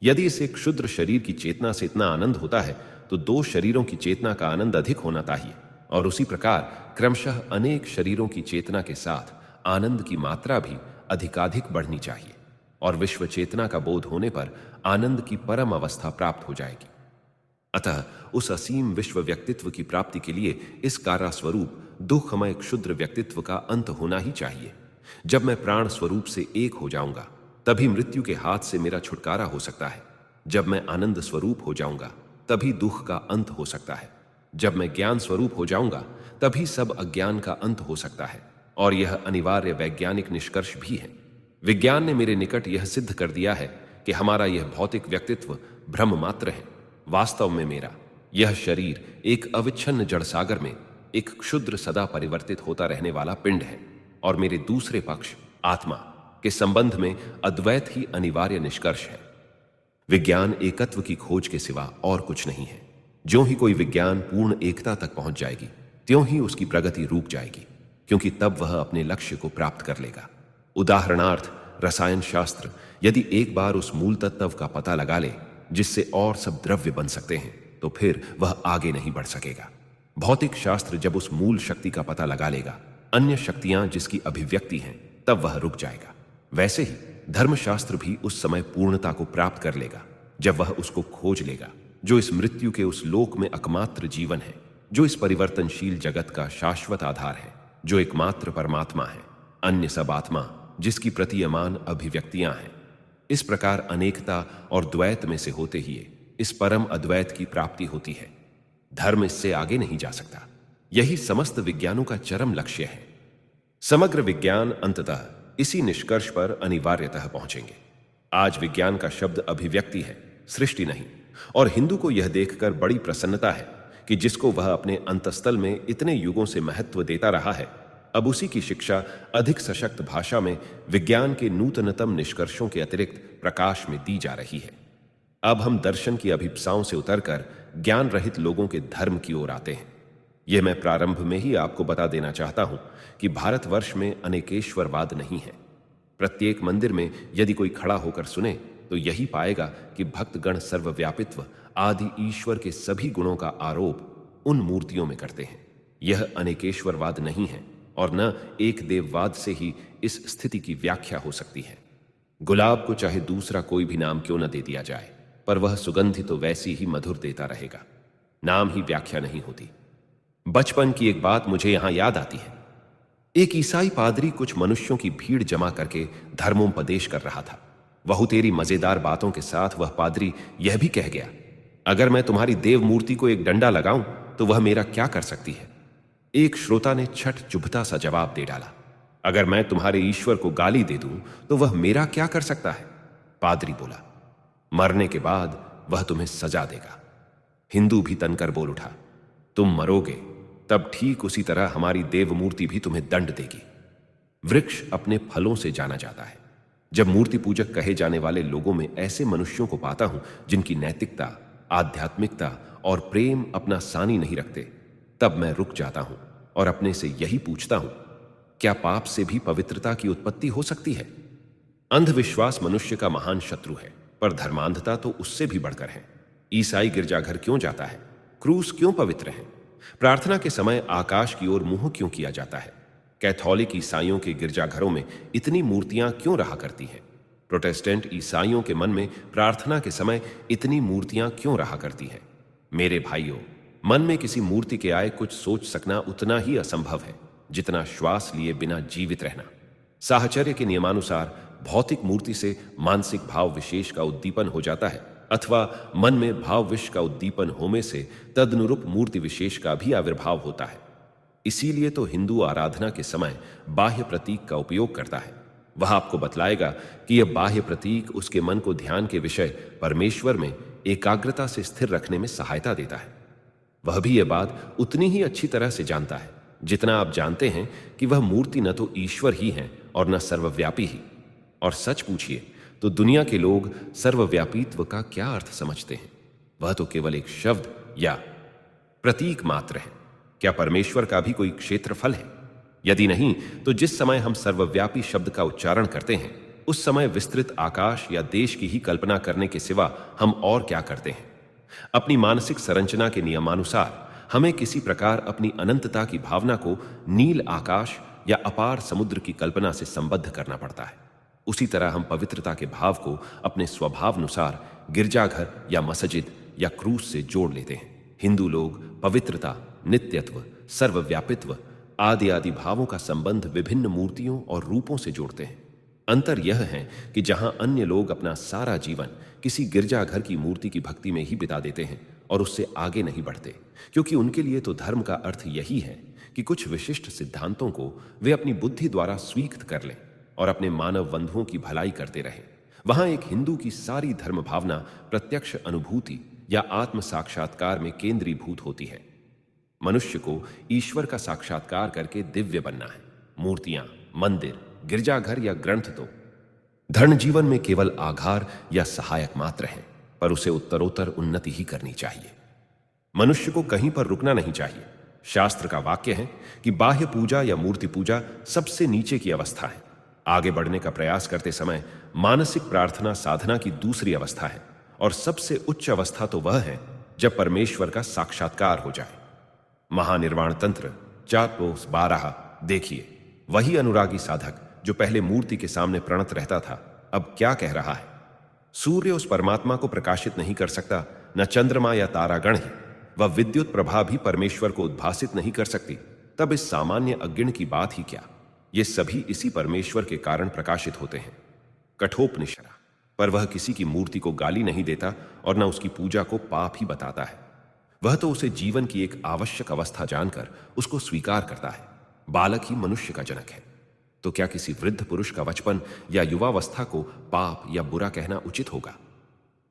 यदि इस एक क्षुद्र शरीर की चेतना से इतना आनंद होता है, तो 2 शरीरों की चेतना का आनंद अधिक होना चाहिए, और उसी प्रकार क्रमशः अनेक शरीरों की चेतना के साथ आनंद की मात्रा भी अधिकाधिक बढ़नी चाहिए, और विश्व चेतना का बोध होने पर आनंद की परम अवस्था प्राप्त हो जाएगी। अतः उस असीम विश्व व्यक्तित्व की प्राप्ति के लिए इस कारा स्वरूप दुखमय क्षुद्र व्यक्तित्व का अंत होना ही चाहिए। जब मैं प्राण स्वरूप से एक हो जाऊंगा, तभी मृत्यु के हाथ से मेरा छुटकारा हो सकता है। जब मैं आनंद स्वरूप हो जाऊंगा, तभी दुख का अंत हो सकता है। जब मैं ज्ञान स्वरूप हो जाऊंगा, तभी सब अज्ञान का अंत हो सकता है, और यह अनिवार्य वैज्ञानिक निष्कर्ष भी है। विज्ञान ने मेरे निकट यह सिद्ध कर दिया है कि हमारा यह भौतिक व्यक्तित्व भ्रम मात्र है। वास्तव में मेरा यह शरीर एक अविच्छिन्न जड़ सागर में एक क्षुद्र सदा परिवर्तित होता रहने वाला पिंड है, और मेरे दूसरे पक्ष आत्मा के संबंध में अद्वैत ही अनिवार्य निष्कर्ष है। विज्ञान एकत्व की खोज के सिवा और कुछ नहीं है। ज्यों ही कोई विज्ञान पूर्ण एकता तक पहुंच जाएगी, त्यों ही उसकी प्रगति रुक जाएगी, क्योंकि तब वह अपने लक्ष्य को प्राप्त कर लेगा। उदाहरणार्थ रसायन शास्त्र यदि एक बार उस मूल तत्व का पता लगा ले जिससे और सब द्रव्य बन सकते हैं, तो फिर वह आगे नहीं बढ़ सकेगा। भौतिक शास्त्र जब उस मूल शक्ति का पता लगा लेगा, अन्य शक्तियां जिसकी अभिव्यक्ति हैं, तब वह रुक जाएगा। वैसे ही धर्मशास्त्र भी उस समय पूर्णता को प्राप्त कर लेगा जब वह उसको खोज लेगा, जो इस मृत्यु के उस लोक में एकमात्र जीवन है, जो इस परिवर्तनशील जगत का शाश्वत आधार है, जो एकमात्र परमात्मा है, अन्य सब आत्मा जिसकी प्रतीयमान अभिव्यक्तियां हैं। इस प्रकार अनेकता और द्वैत में से होते ही इस परम अद्वैत की प्राप्ति होती है। धर्म इससे आगे नहीं जा सकता। यही समस्त विज्ञानों का चरम लक्ष्य है। समग्र विज्ञान अंततः इसी निष्कर्ष पर अनिवार्यतः पहुंचेंगे। आज विज्ञान का शब्द अभिव्यक्ति है, सृष्टि नहीं, और हिंदू को यह देखकर बड़ी प्रसन्नता है कि जिसको वह अपने अंतस्तल में इतने युगों से महत्व देता रहा है, अब उसी की शिक्षा अधिक सशक्त भाषा में विज्ञान के नूतनतम निष्कर्षों के अतिरिक्त प्रकाश में दी जा रही है। अब हम दर्शन की अभिप्साओं से उतरकर ज्ञान रहित लोगों के धर्म की ओर आते हैं। यह मैं प्रारंभ में ही आपको बता देना चाहता हूं कि भारतवर्ष में अनेकेश्वरवाद नहीं है। प्रत्येक मंदिर में यदि कोई खड़ा होकर सुने तो यही पाएगा कि भक्तगण सर्वव्यापित्व आदि ईश्वर के सभी गुणों का आरोप उन मूर्तियों में करते हैं। यह अनेकेश्वरवाद नहीं है, और न एक देववाद से ही इस स्थिति की व्याख्या हो सकती है। गुलाब को चाहे दूसरा कोई भी नाम क्यों न दे दिया जाए, पर वह सुगंधि तो वैसी ही मधुर देता रहेगा। नाम ही व्याख्या नहीं होती। बचपन की एक बात मुझे यहां याद आती है। एक ईसाई पादरी कुछ मनुष्यों की भीड़ जमा करके धर्मोपदेश कर रहा था। बहुतेरी मजेदार बातों के साथ वह पादरी यह भी कह गया, अगर मैं तुम्हारी देव मूर्ति को एक डंडा लगाऊं तो वह मेरा क्या कर सकती है। एक श्रोता ने छठ चुभता सा जवाब दे डाला, अगर मैं तुम्हारे ईश्वर को गाली दे दूं तो वह मेरा क्या कर सकता है। पादरी बोला, मरने के बाद वह तुम्हें सजा देगा। हिंदू भी तनकर बोल उठा, तुम मरोगे तब ठीक उसी तरह हमारी देव मूर्ति भी तुम्हें दंड देगी। वृक्ष अपने फलों से जाना जाता है। जब मूर्ति पूजक कहे जाने वाले लोगों में ऐसे मनुष्यों को पाता हूं जिनकी नैतिकता, आध्यात्मिकता और प्रेम अपना सानी नहीं रखते, तब मैं रुक जाता हूं और अपने से यही पूछता हूं, क्या पाप से भी पवित्रता की उत्पत्ति हो सकती है? अंधविश्वास मनुष्य का महान शत्रु है, पर धर्मांधता तो उससे भी बढ़कर है। ईसाई गिरजाघर क्यों जाता है? क्रूस क्यों पवित्र है? प्रार्थना के समय आकाश की ओर मुंह क्यों किया जाता है? कैथोलिक ईसाइयों के गिरजाघरों में इतनी मूर्तियां क्यों रहा करती हैं? प्रोटेस्टेंट ईसाइयों के मन में प्रार्थना के समय इतनी मूर्तियां क्यों रहा करती हैं? मेरे भाइयों, मन में किसी मूर्ति के आए कुछ सोच सकना उतना ही असंभव है जितना श्वास लिए बिना जीवित रहना। साहचर्य के नियमानुसार भौतिक मूर्ति से मानसिक भाव विशेष का उद्दीपन हो जाता है, अथवा मन में भाव विष का उद्दीपन होने से तदनुरूप मूर्ति विशेष का भी आविर्भाव होता है। इसीलिए तो हिंदू आराधना के समय बाह्य प्रतीक का उपयोग करता है। वह आपको बतलाएगा कि यह बाह्य प्रतीक उसके मन को ध्यान के विषय परमेश्वर में एकाग्रता से स्थिर रखने में सहायता देता है। वह भी यह बात उतनी ही अच्छी तरह से जानता है जितना आप जानते हैं कि वह मूर्ति न तो ईश्वर ही है और न सर्वव्यापी ही। और सच पूछिए तो दुनिया के लोग सर्वव्यापीत्व का क्या अर्थ समझते हैं? वह तो केवल एक शब्द या प्रतीक मात्र है। क्या परमेश्वर का भी कोई क्षेत्रफल है? यदि नहीं, तो जिस समय हम सर्वव्यापी शब्द का उच्चारण करते हैं, उस समय विस्तृत आकाश या देश की ही कल्पना करने के सिवा हम और क्या करते हैं? अपनी मानसिक संरचना के नियमानुसार हमें किसी प्रकार अपनी अनंतता की भावना को नील आकाश या अपार समुद्र की कल्पना से संबद्ध करना पड़ता है। उसी तरह हम पवित्रता के भाव को अपने स्वभावानुसार गिरजाघर या मस्जिद या क्रूस से जोड़ लेते हैं। हिंदू लोग पवित्रता, नित्यत्व, सर्वव्यापित्व आदि आदि भावों का संबंध विभिन्न मूर्तियों और रूपों से जोड़ते हैं। अंतर यह है कि जहां अन्य लोग अपना सारा जीवन किसी गिरजाघर की मूर्ति की भक्ति में ही बिता देते हैं और उससे आगे नहीं बढ़ते, क्योंकि उनके लिए तो धर्म का अर्थ यही है कि कुछ विशिष्ट सिद्धांतों को वे अपनी बुद्धि द्वारा स्वीकृत कर लें और अपने मानव बंधुओं की भलाई करते रहें। वहां एक हिंदू की सारी धर्म भावना प्रत्यक्ष अनुभूति या आत्म साक्षात्कार में केंद्रीभूत होती है। मनुष्य को ईश्वर का साक्षात्कार करके दिव्य बनना है। मूर्तियां, मंदिर, गिरजाघर या ग्रंथ तो धर्म जीवन में केवल आधार या सहायक मात्र हैं, पर उसे उत्तरोत्तर उन्नति ही करनी चाहिए। मनुष्य को कहीं पर रुकना नहीं चाहिए। शास्त्र का वाक्य है कि बाह्य पूजा या मूर्ति पूजा सबसे नीचे की अवस्था है। आगे बढ़ने का प्रयास करते समय मानसिक प्रार्थना साधना की दूसरी अवस्था है, और सबसे उच्च अवस्था तो वह है जब परमेश्वर का साक्षात्कार हो जाए। महानिर्वाण तंत्र 4:12 देखिए, वही अनुरागी साधक जो पहले मूर्ति के सामने प्रणत रहता था, अब क्या कह रहा है? सूर्य उस परमात्मा को प्रकाशित नहीं कर सकता, न चंद्रमा या तारागण ही। वह विद्युत प्रभा भी परमेश्वर को उद्भासित नहीं कर सकती। तब इस सामान्य अज्ञान की बात ही क्या? ये सभी इसी परमेश्वर के कारण प्रकाशित होते हैं। कठोपनिषद। पर वह किसी की मूर्ति को गाली नहीं देता और न उसकी पूजा को पाप ही बताता है। वह तो उसे जीवन की एक आवश्यक अवस्था जानकर उसको स्वीकार करता है। बालक ही मनुष्य का जनक है, तो क्या किसी वृद्ध पुरुष का बचपन या युवावस्था को पाप या बुरा कहना उचित होगा?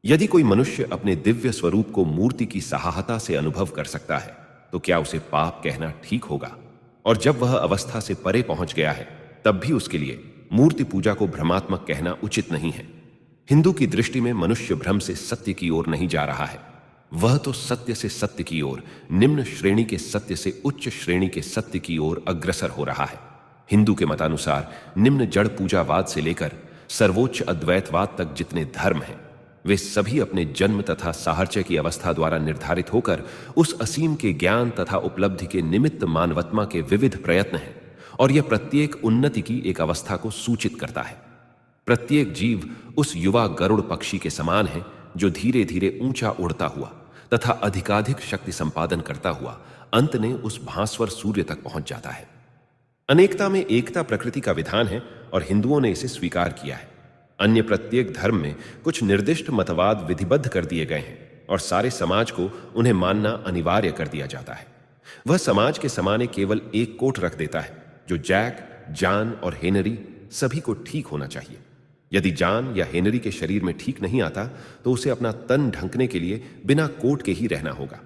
यदि कोई मनुष्य अपने दिव्य स्वरूप को मूर्ति की सहाहता से अनुभव कर सकता है, तो क्या उसे पाप कहना ठीक होगा? और जब वह अवस्था से परे पहुंच गया है, तब भी उसके लिए मूर्ति पूजा को भ्रमात्मक कहना उचित नहीं है। हिंदू की दृष्टि में मनुष्य भ्रम से सत्य की ओर नहीं जा रहा है, वह तो सत्य से सत्य की ओर, निम्न श्रेणी के सत्य से उच्च श्रेणी के सत्य की ओर अग्रसर हो रहा है। हिंदू के मतानुसार निम्न जड़ पूजावाद से लेकर सर्वोच्च अद्वैतवाद तक जितने धर्म हैं, वे सभी अपने जन्म तथा साहचर्य की अवस्था द्वारा निर्धारित होकर उस असीम के ज्ञान तथा उपलब्धि के निमित्त मानवात्मा के विविध प्रयत्न हैं, और यह प्रत्येक उन्नति की एक अवस्था को सूचित करता है। प्रत्येक जीव उस युवा गरुड़ पक्षी के समान है जो धीरे धीरे ऊंचा उड़ता हुआ तथा अधिकाधिक शक्ति संपादन करता हुआ अंत में उस भास्वर सूर्य तक पहुंच जाता है। अनेकता में एकता प्रकृति का विधान है और हिंदुओं ने इसे स्वीकार किया है। अन्य प्रत्येक धर्म में कुछ निर्दिष्ट मतवाद विधिबद्ध कर दिए गए हैं और सारे समाज को उन्हें मानना अनिवार्य कर दिया जाता है। वह समाज के समाने केवल एक कोट रख देता है जो जैक, जॉन और हेनरी सभी को ठीक होना चाहिए। यदि जॉन या हेनरी के शरीर में ठीक नहीं आता तो उसे अपना तन ढंकने के लिए बिना कोट के ही रहना होगा।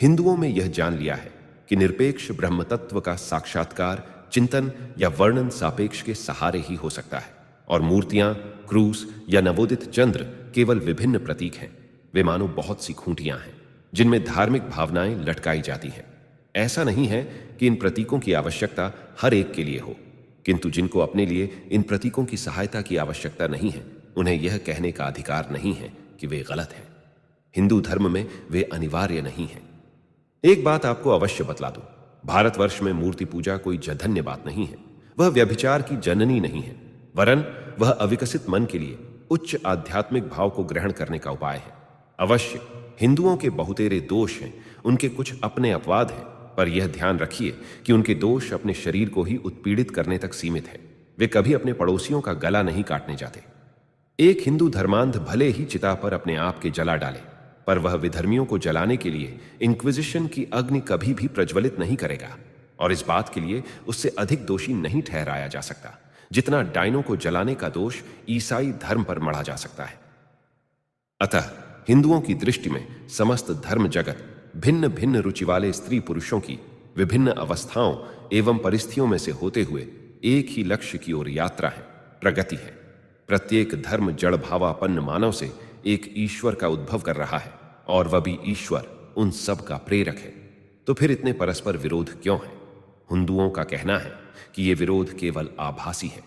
हिंदुओं में यह जान लिया है कि निरपेक्ष ब्रह्म तत्व का साक्षात्कार चिंतन या वर्णन सापेक्ष के सहारे ही हो सकता है। और मूर्तियां, क्रूस या नवोदित चंद्र केवल विभिन्न प्रतीक हैं। वे मानो बहुत सी खूंटियां हैं जिनमें धार्मिक भावनाएं लटकाई जाती हैं। ऐसा नहीं है कि इन प्रतीकों की आवश्यकता हर एक के लिए हो, किंतु जिनको अपने लिए इन प्रतीकों की सहायता की आवश्यकता नहीं है, उन्हें यह कहने का अधिकार नहीं है कि वे गलत हैं। हिंदू धर्म में वे अनिवार्य नहीं हैं। एक बात आपको अवश्य बतला दूं, भारतवर्ष में मूर्ति पूजा कोई जघन्य बात नहीं है। वह व्यभिचार की जननी नहीं है, वरन वह अविकसित मन के लिए उच्च आध्यात्मिक भाव को ग्रहण करने का उपाय है। अवश्य हिंदुओं के बहुतेरे दोष हैं, उनके कुछ अपने अपवाद हैं, पर यह ध्यान रखिए कि उनके दोष अपने शरीर को ही उत्पीड़ित करने तक सीमित है। वे कभी अपने पड़ोसियों का गला नहीं काटने जाते। एक हिंदू धर्मांध भले ही चिता पर अपने आप के जला डाले, पर वह विधर्मियों को जलाने के लिए इंक्विजिशन की अग्नि कभी भी प्रज्वलित नहीं करेगा, और इस बात के लिए उससे अधिक दोषी नहीं ठहराया जा सकता जितना डायनों को जलाने का दोष ईसाई धर्म पर मढ़ा जा सकता है। अतः हिंदुओं की दृष्टि में समस्त धर्म जगत भिन्न भिन्न रुचि वाले स्त्री पुरुषों की विभिन्न अवस्थाओं एवं परिस्थितियों में से होते हुए एक ही लक्ष्य की ओर यात्रा है, प्रगति है। प्रत्येक धर्म जड़ भावापन्न मानव से एक ईश्वर का उद्भव कर रहा है, और वह भी ईश्वर उन सब का प्रेरक है। तो फिर इतने परस्पर विरोध क्यों है? हिंदुओं का कहना है कि ये विरोध केवल आभासी है।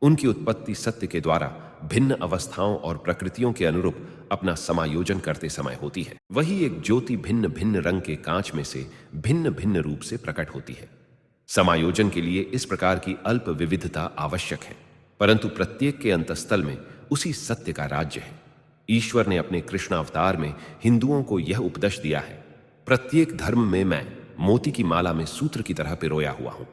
उनकी उत्पत्ति सत्य के द्वारा भिन्न अवस्थाओं और प्रकृतियों के अनुरूप अपना समायोजन करते समय होती है। वही एक ज्योति भिन्न भिन्न रंग के कांच में से भिन्न भिन्न रूप से प्रकट होती है। समायोजन के लिए इस प्रकार की अल्प विविधता आवश्यक है, परंतु प्रत्येक के अंतस्थल में उसी सत्य का राज्य है। ईश्वर ने अपने कृष्ण अवतार में हिंदुओं को यह उपदेश दिया है, प्रत्येक धर्म में मैं मोती की माला में सूत्र की तरह पिरोया हुआ हूं।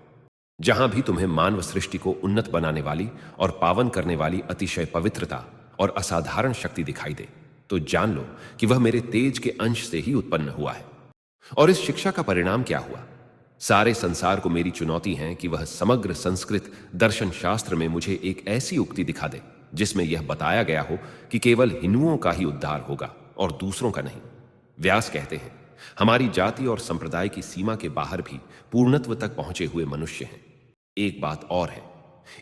जहां भी तुम्हें मानव सृष्टि को उन्नत बनाने वाली और पावन करने वाली अतिशय पवित्रता और असाधारण शक्ति दिखाई दे, तो जान लो कि वह मेरे तेज के अंश से ही उत्पन्न हुआ है। और इस शिक्षा का परिणाम क्या हुआ? सारे संसार को मेरी चुनौती है कि वह समग्र संस्कृत दर्शन शास्त्र में मुझे एक ऐसी उक्ति दिखा दे जिसमें यह बताया गया हो कि केवल हिंदुओं का ही उद्धार होगा और दूसरों का नहीं। व्यास कहते हैं, हमारी जाति और संप्रदाय की सीमा के बाहर भी पूर्णत्व तक पहुंचे हुए मनुष्य हैं। एक बात और है,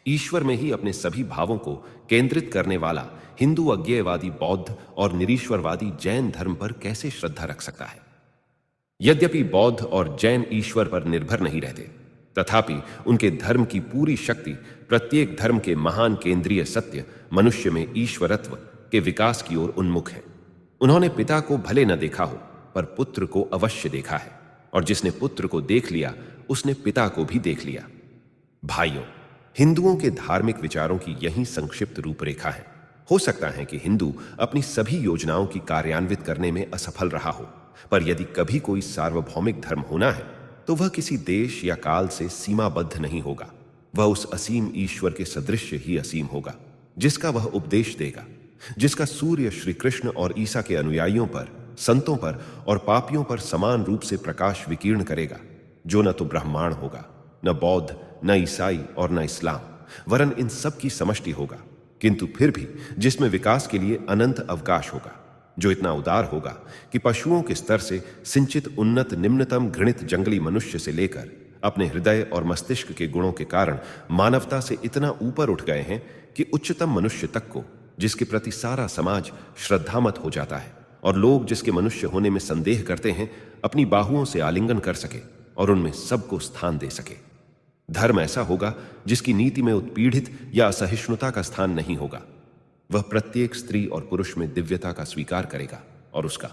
ईश्वर में ही अपने सभी भावों को केंद्रित करने वाला हिंदू अज्ञेयवादी बौद्ध और निरीश्वरवादी जैन धर्म पर कैसे श्रद्धा रख सकता है? यद्यपि बौद्ध और जैन ईश्वर पर निर्भर नहीं रहते, तथापि उनके धर्म की पूरी शक्ति प्रत्येक धर्म के महान केंद्रीय सत्य मनुष्य में ईश्वरत्व के विकास की ओर उन्मुख है। उन्होंने पिता को भले न देखा हो, पर पुत्र को अवश्य देखा है, और जिसने पुत्र को देख लिया उसने पिता को भी देख लिया। भाइयों, हिंदुओं के धार्मिक विचारों की यही संक्षिप्त रूपरेखा है। हो सकता है कि हिंदू अपनी सभी योजनाओं की कार्यान्वित करने में असफल रहा हो, पर यदि कभी कोई सार्वभौमिक धर्म होना है तो वह किसी देश या काल से सीमाबद्ध नहीं होगा। वह उस असीम ईश्वर के सदृश्य ही असीम होगा, जिसका वह उपदेश देगा, जिसका सूर्य श्री कृष्ण और ईसा के अनुयायियों पर, संतों पर और पापियों पर समान रूप से प्रकाश विकीर्ण करेगा, जो न तो ब्राह्मण होगा, न बौद्ध, न ईसाई और न इस्लाम, वरन इन सब की समष्टि होगा, किंतु फिर भी जिसमें विकास के लिए अनंत अवकाश होगा, जो इतना उदार होगा कि पशुओं के स्तर से सिंचित उन्नत निम्नतम घृणित जंगली मनुष्य से लेकर अपने हृदय और मस्तिष्क के गुणों के कारण मानवता से इतना ऊपर उठ गए हैं कि उच्चतम मनुष्य तक को, जिसके प्रति सारा समाज श्रद्धामत हो जाता है और लोग जिसके मनुष्य होने में संदेह करते हैं, अपनी बाहुओं से आलिंगन कर सके और उनमें सबको स्थान दे सके। धर्म ऐसा होगा जिसकी नीति में उत्पीड़ित या असहिष्णुता का स्थान नहीं होगा। वह प्रत्येक स्त्री और पुरुष में दिव्यता का स्वीकार करेगा और उसका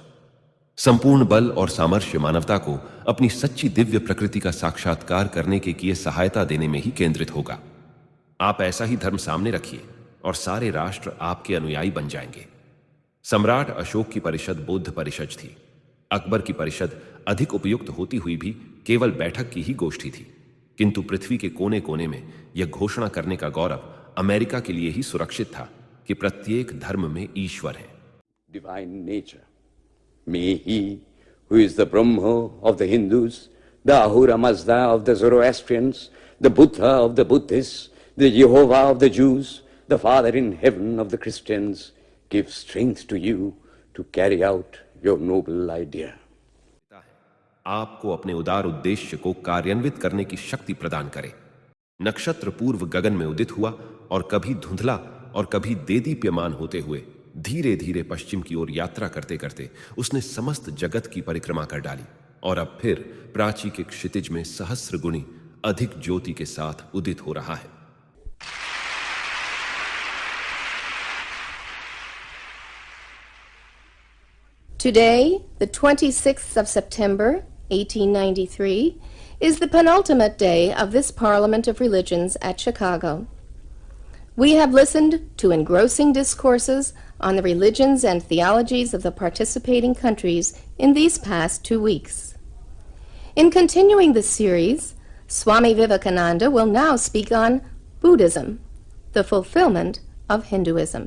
संपूर्ण बल और सामर्थ्य मानवता को अपनी सच्ची दिव्य प्रकृति का साक्षात्कार करने के किए सहायता देने में ही केंद्रित होगा। आप ऐसा ही धर्म सामने रखिए और सारे राष्ट्र आपके अनुयायी बन जाएंगे। सम्राट अशोक की परिषद बौद्ध परिषद थी। अकबर की परिषद अधिक उपयुक्त होती हुई भी केवल बैठक की ही गोष्ठी थी, किंतु पृथ्वी के कोने कोने में यह घोषणा करने का गौरव अमेरिका के लिए ही सुरक्षित था कि प्रत्येक धर्म में ईश्वर है। Divine nature. May he, who is the Brahma of the Hindus, the Ahura Mazda of the Zoroastrians, the Buddha of the Buddhists, the Jehovah of the Jews, the Father in heaven of the Christians, give strength to you to carry out your noble idea. आपको अपने उदार उद्देश्य को कार्यान्वित करने की शक्ति प्रदान करे। नक्षत्र पूर्व गगन में उदित हुआ और कभी धुंधला और कभी देदीप्यमान होते हुए धीरे धीरे पश्चिम की ओर यात्रा करते करते उसने समस्त जगत की परिक्रमा कर डाली और अब फिर प्राची के क्षितिज में सहस्र गुणी अधिक ज्योति के साथ उदित हो रहा है। Today, the 26th of September, 1893, is the penultimate day of this Parliament of Religions at Chicago. We have listened to engrossing discourses on the religions and theologies of the participating countries in these past 2 weeks. In continuing this series, Swami Vivekananda will now speak on Buddhism, the fulfillment of Hinduism.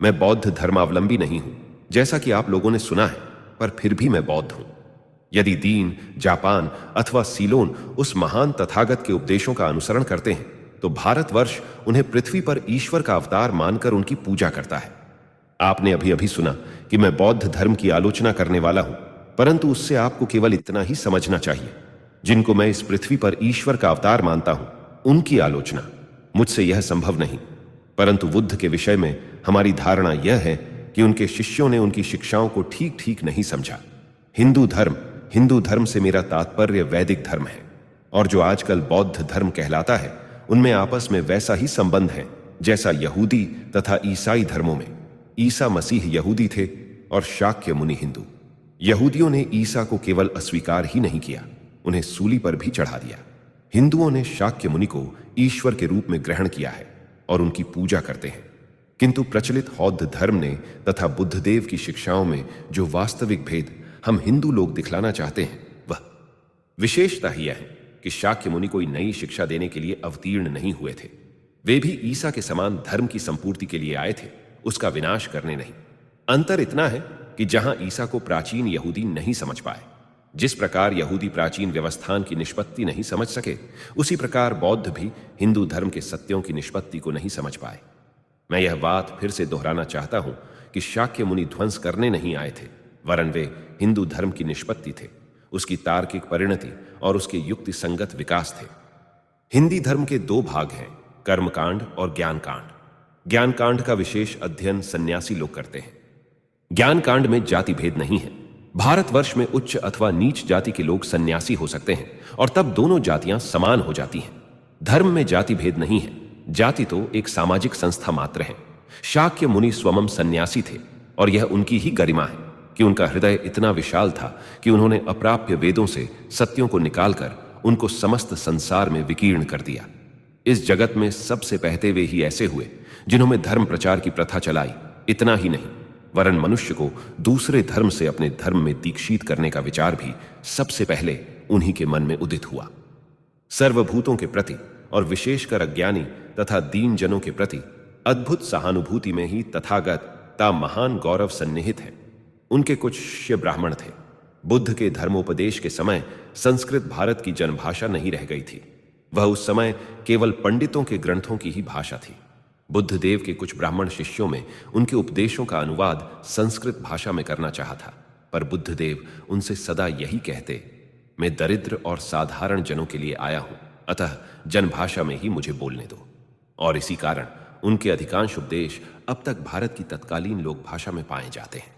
मैं बौद्ध धर्मावलंबी नहीं हूं, जैसा कि आप लोगों ने सुना है, पर फिर भी मैं बौद्ध हूं। यदि दीन, जापान अथवा सीलोन उस महान तथागत के उपदेशों का अनुसरण करते हैं, तो भारतवर्ष उन्हें पृथ्वी पर ईश्वर का अवतार मानकर उनकी पूजा करता है। आपने अभी अभी सुना कि मैं बौद्ध धर्म की आलोचना करने वाला हूं, परंतु उससे आपको केवल इतना ही समझना चाहिए, जिनको मैं इस पृथ्वी पर ईश्वर का अवतार मानता हूं, उनकी आलोचना मुझसे यह संभव नहीं। परंतु बुद्ध के विषय में हमारी धारणा यह है कि उनके शिष्यों ने उनकी शिक्षाओं को ठीक ठीक नहीं समझा। हिंदू धर्म से मेरा तात्पर्य वैदिक धर्म है, और जो आजकल बौद्ध धर्म कहलाता है, उनमें आपस में वैसा ही संबंध है जैसा यहूदी तथा ईसाई धर्मों में। ईसा मसीह यहूदी थे और शाक्य मुनि हिंदू। यहूदियों ने ईसा को केवल अस्वीकार ही नहीं किया, उन्हें सूली पर भी चढ़ा दिया। हिंदुओं ने शाक्य मुनि को ईश्वर के रूप में ग्रहण किया है और उनकी पूजा करते हैं। किंतु प्रचलित बौद्ध धर्म ने तथा बुद्धदेव की शिक्षाओं में जो वास्तविक भेद हम हिंदू लोग दिखलाना चाहते हैं, वह विशेषता ही यह है कि शाक्य मुनि कोई नई शिक्षा देने के लिए अवतीर्ण नहीं हुए थे। वे भी ईसा के समान धर्म की संपूर्ति के लिए आए थे, उसका विनाश करने नहीं। अंतर इतना है कि जहां ईसा को प्राचीन यहूदी नहीं समझ पाए, जिस प्रकार यहूदी प्राचीन व्यवस्थान की निष्पत्ति नहीं समझ सके, उसी प्रकार बौद्ध भी हिंदू धर्म के सत्यों की निष्पत्ति को नहीं समझ पाए। मैं यह बात फिर से दोहराना चाहता हूं कि शाक्य मुनि ध्वंस करने नहीं आए थे, वरन वे हिंदू धर्म की निष्पत्ति थे, उसकी तार्किक परिणति और उसके युक्ति संगत विकास थे। हिंदी धर्म के 2 भाग हैं, कर्मकांड और ज्ञानकांड। ज्ञानकांड का विशेष अध्ययन सन्यासी लोग करते हैं। ज्ञानकांड में जाति भेद नहीं है। भारतवर्ष में उच्च अथवा नीच जाति के लोग सन्यासी हो सकते हैं और तब दोनों जातियां समान हो जाती हैं। धर्म में जाति भेद नहीं है, जाति तो एक सामाजिक संस्था मात्र है। शाक्य मुनि स्वयं सन्यासी थे और यह उनकी ही गरिमा है कि उनका हृदय इतना विशाल था कि उन्होंने अप्राप्य वेदों से सत्यों को निकालकर उनको समस्त संसार में विकीर्ण कर दिया। इस जगत में सबसे पहले वे ही ऐसे हुए जिन्होंने धर्म प्रचार की प्रथा चलाई। इतना ही नहीं, वरन मनुष्य को दूसरे धर्म से अपने धर्म में दीक्षित करने का विचार भी सबसे पहले उन्हीं के मन में उदित हुआ। सर्वभूतों के प्रति और विशेषकर अज्ञानी तथा दीन जनों के प्रति अद्भुत सहानुभूति में ही तथागत का महान गौरव सन्निहित है। उनके कुछ शिष्य ब्राह्मण थे। बुद्ध के धर्मोपदेश के समय संस्कृत भारत की जनभाषा नहीं रह गई थी। वह उस समय केवल पंडितों के ग्रंथों की ही भाषा थी। बुद्धदेव के कुछ ब्राह्मण शिष्यों में उनके उपदेशों का अनुवाद संस्कृत भाषा में करना चाहा था, पर बुद्धदेव उनसे सदा यही कहते, मैं दरिद्र और साधारण जनों के लिए आया हूं, अतः जनभाषा में ही मुझे बोलने दो। और इसी कारण उनके अधिकांश उपदेश अब तक भारत की तत्कालीन लोक भाषा में पाए जाते हैं।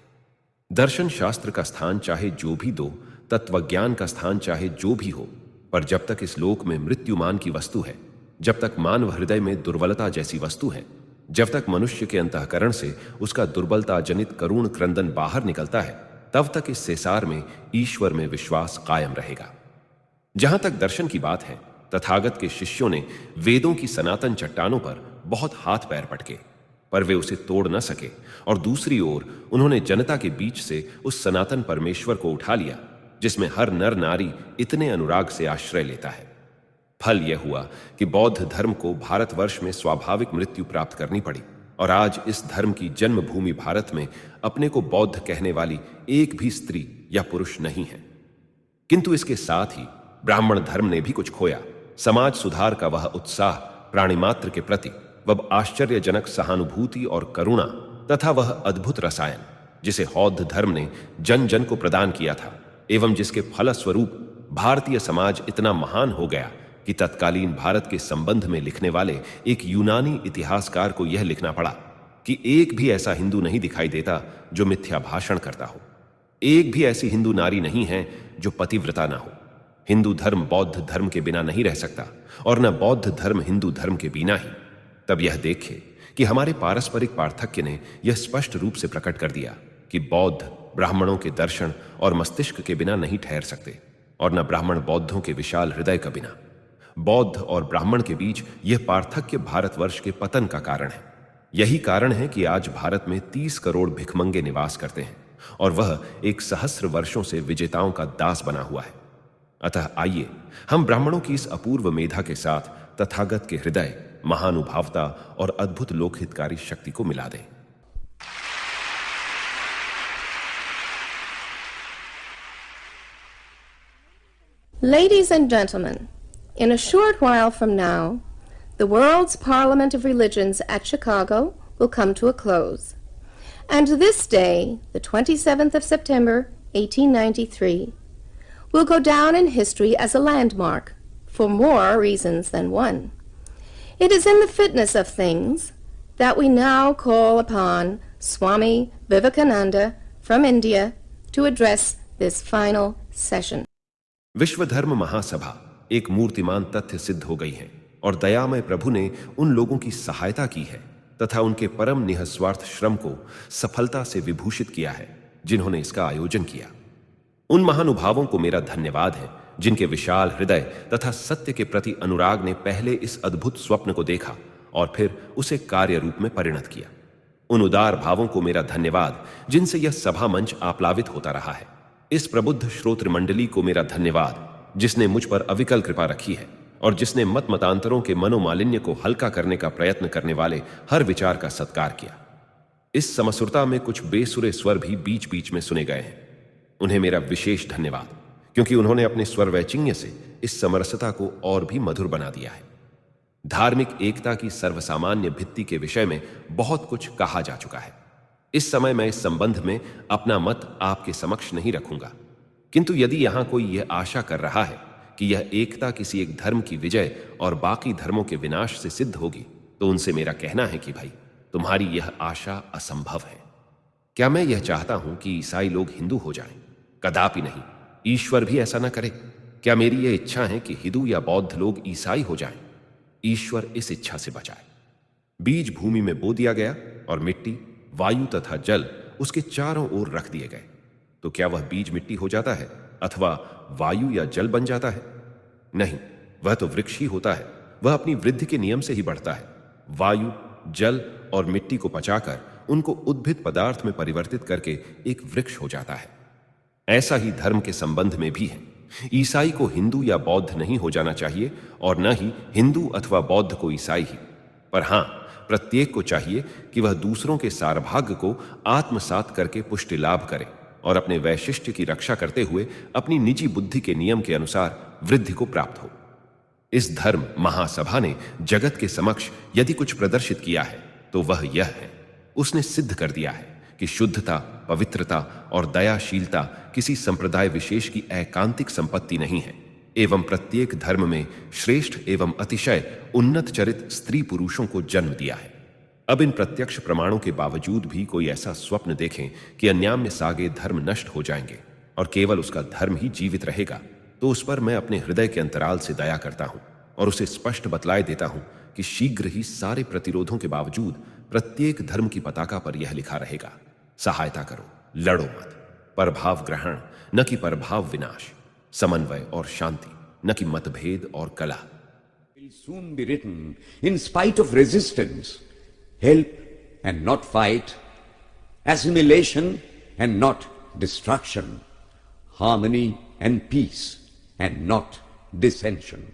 दर्शन शास्त्र का स्थान चाहे जो भी दो, तत्वज्ञान का स्थान चाहे जो भी हो, पर जब तक इस लोक में मृत्युमान की वस्तु है, जब तक मानव हृदय में दुर्बलता जैसी वस्तु है, जब तक मनुष्य के अंतःकरण से उसका दुर्बलता जनित करुण क्रंदन बाहर निकलता है, तब तक इस संसार में ईश्वर में विश्वास कायम रहेगा। जहां तक दर्शन की बात है, तथागत के शिष्यों ने वेदों की सनातन चट्टानों पर बहुत हाथ पैर पटके, पर वे उसे तोड़ न सके, और दूसरी ओर उन्होंने जनता के बीच से उस सनातन परमेश्वर को उठा लिया जिसमें हर नर नारी इतने अनुराग से आश्रय लेता है। फल यह हुआ कि बौद्ध धर्म को भारतवर्ष में स्वाभाविक मृत्यु प्राप्त करनी पड़ी, और आज इस धर्म की जन्मभूमि भारत में अपने को बौद्ध कहने वाली एक भी स्त्री या पुरुष नहीं है। किंतु इसके साथ ही ब्राह्मण धर्म ने भी कुछ खोया। समाज सुधार का वह उत्साह, प्राणी मात्र के प्रति वह आश्चर्यजनक सहानुभूति और करुणा तथा वह अद्भुत रसायन जिसे बौद्ध धर्म ने जन जन को प्रदान किया था, एवं जिसके फलस्वरूप भारतीय समाज इतना महान हो गया कि तत्कालीन भारत के संबंध में लिखने वाले एक यूनानी इतिहासकार को यह लिखना पड़ा कि एक भी ऐसा हिंदू नहीं दिखाई देता जो मिथ्या भाषण करता हो। एक भी ऐसी हिंदू नारी नहीं है जो पतिव्रता ना हो। हिंदू धर्म बौद्ध धर्म के बिना नहीं रह सकता और न बौद्ध धर्म हिंदू धर्म के बिना ही। तब यह देखे कि हमारे पारस्परिक पार्थक्य ने यह स्पष्ट रूप से प्रकट कर दिया कि बौद्ध ब्राह्मणों के दर्शन और मस्तिष्क के बिना नहीं ठहर सकते और न ब्राह्मण बौद्धों के विशाल हृदय का बिना। बौद्ध और ब्राह्मण के बीच यह पार्थक्य भारतवर्ष के पतन का कारण है। यही कारण है कि आज भारत में 30 करोड़ भिखमंगे निवास करते हैं और वह 1 वर्षों से विजेताओं का दास बना हुआ है। अतः आइए हम ब्राह्मणों की इस अपूर्व मेधा के साथ तथागत के हृदय, महानुभावता और अद्भुत लोकहितकारी शक्ति को मिला दें। Ladies and gentlemen, in a short while from now, the World's Parliament of Religions at Chicago will come to a close. And this day, the 27th of September, 1893, will go down in history as a landmark for more reasons than one. It is in the fitness of things that we now call upon Swami Vivekananda from India to address this final session. विश्व धर्म महासभा एक मूर्तिमान तथ्य सिद्ध हो गई है और दयामय प्रभु ने उन लोगों की सहायता की है तथा उनके परम निःस्वार्थ श्रम को सफलता से विभूषित किया है जिन्होंने इसका आयोजन किया। उन महानुभावों को मेरा धन्यवाद है जिनके विशाल हृदय तथा सत्य के प्रति अनुराग ने पहले इस अद्भुत स्वप्न को देखा और फिर उसे कार्य रूप में परिणत किया। उन उदार भावों को मेरा धन्यवाद जिनसे यह सभा मंच आप्लावित होता रहा है। इस प्रबुद्ध श्रोत्र मंडली को मेरा धन्यवाद जिसने मुझ पर अविकल कृपा रखी है और जिसने मत मतांतरों के मनोमालिन्य को हल्का करने का प्रयत्न करने वाले हर विचार का सत्कार किया। इस समसुरता में कुछ बेसुरे स्वर भी बीच बीच में सुने गए हैं। उन्हें मेरा विशेष धन्यवाद, क्योंकि उन्होंने अपने स्वर वैचिन्य से इस समरसता को और भी मधुर बना दिया है। धार्मिक एकता की सर्वसामान्य भित्ति के विषय में बहुत कुछ कहा जा चुका है। इस समय मैं इस संबंध में अपना मत आपके समक्ष नहीं रखूंगा, किंतु यदि यहां कोई यह आशा कर रहा है कि यह एकता किसी एक धर्म की विजय और बाकी धर्मों के विनाश से सिद्ध होगी, तो उनसे मेरा कहना है कि भाई, तुम्हारी यह आशा असंभव है। क्या मैं यह चाहता हूं कि ईसाई लोग हिंदू हो जाएं? कदापि नहीं। ईश्वर भी ऐसा न करे। क्या मेरी यह इच्छा है कि हिंदू या बौद्ध लोग ईसाई हो जाएं? ईश्वर इस इच्छा से बचाए। बीज भूमि में बो दिया गया और मिट्टी, वायु तथा जल उसके चारों ओर रख दिए गए, तो क्या वह बीज मिट्टी हो जाता है अथवा वायु या जल बन जाता है? नहीं, वह तो वृक्ष ही होता है। वह अपनी वृद्धि के नियम से ही बढ़ता है। वायु, जल और मिट्टी को पचाकर उनको उद्भिद पदार्थ में परिवर्तित करके एक वृक्ष हो जाता है। ऐसा ही धर्म के संबंध में भी है। ईसाई को हिंदू या बौद्ध नहीं हो जाना चाहिए और न ही हिंदू अथवा बौद्ध को ईसाई ही, पर हां, प्रत्येक को चाहिए कि वह दूसरों के सारभाग्य को आत्मसात करके पुष्टि लाभ करे और अपने वैशिष्ट्य की रक्षा करते हुए अपनी निजी बुद्धि के नियम के अनुसार वृद्धि को प्राप्त हो। इस धर्म महासभा ने जगत के समक्ष यदि कुछ प्रदर्शित किया है तो वह यह है, उसने सिद्ध कर दिया है कि शुद्धता, पवित्रता और दयाशीलता किसी संप्रदाय विशेष की एकांतिक संपत्ति नहीं है, एवं प्रत्येक धर्म में श्रेष्ठ एवं अतिशय उन्नत चरित स्त्री पुरुषों को जन्म दिया है। अब इन प्रत्यक्ष प्रमाणों के बावजूद भी कोई ऐसा स्वप्न देखें कि अन्याम्य सागे धर्म नष्ट हो जाएंगे और केवल उसका धर्म ही जीवित रहेगा, तो उस पर मैं अपने हृदय के अंतराल से दया करता हूं और उसे स्पष्ट बतलाए देता हूं कि शीघ्र ही सारे प्रतिरोधों के बावजूद प्रत्येक धर्म की पताका पर यह लिखा रहेगा, सहायता करो, लड़ो मत, परभाव ग्रहण न कि परभाव विनाश, समन्वय और शांति न कि मतभेद और कला। Will soon be written in spite of resistance, help and not fight, assimilation and not destruction, harmony and peace and not dissension.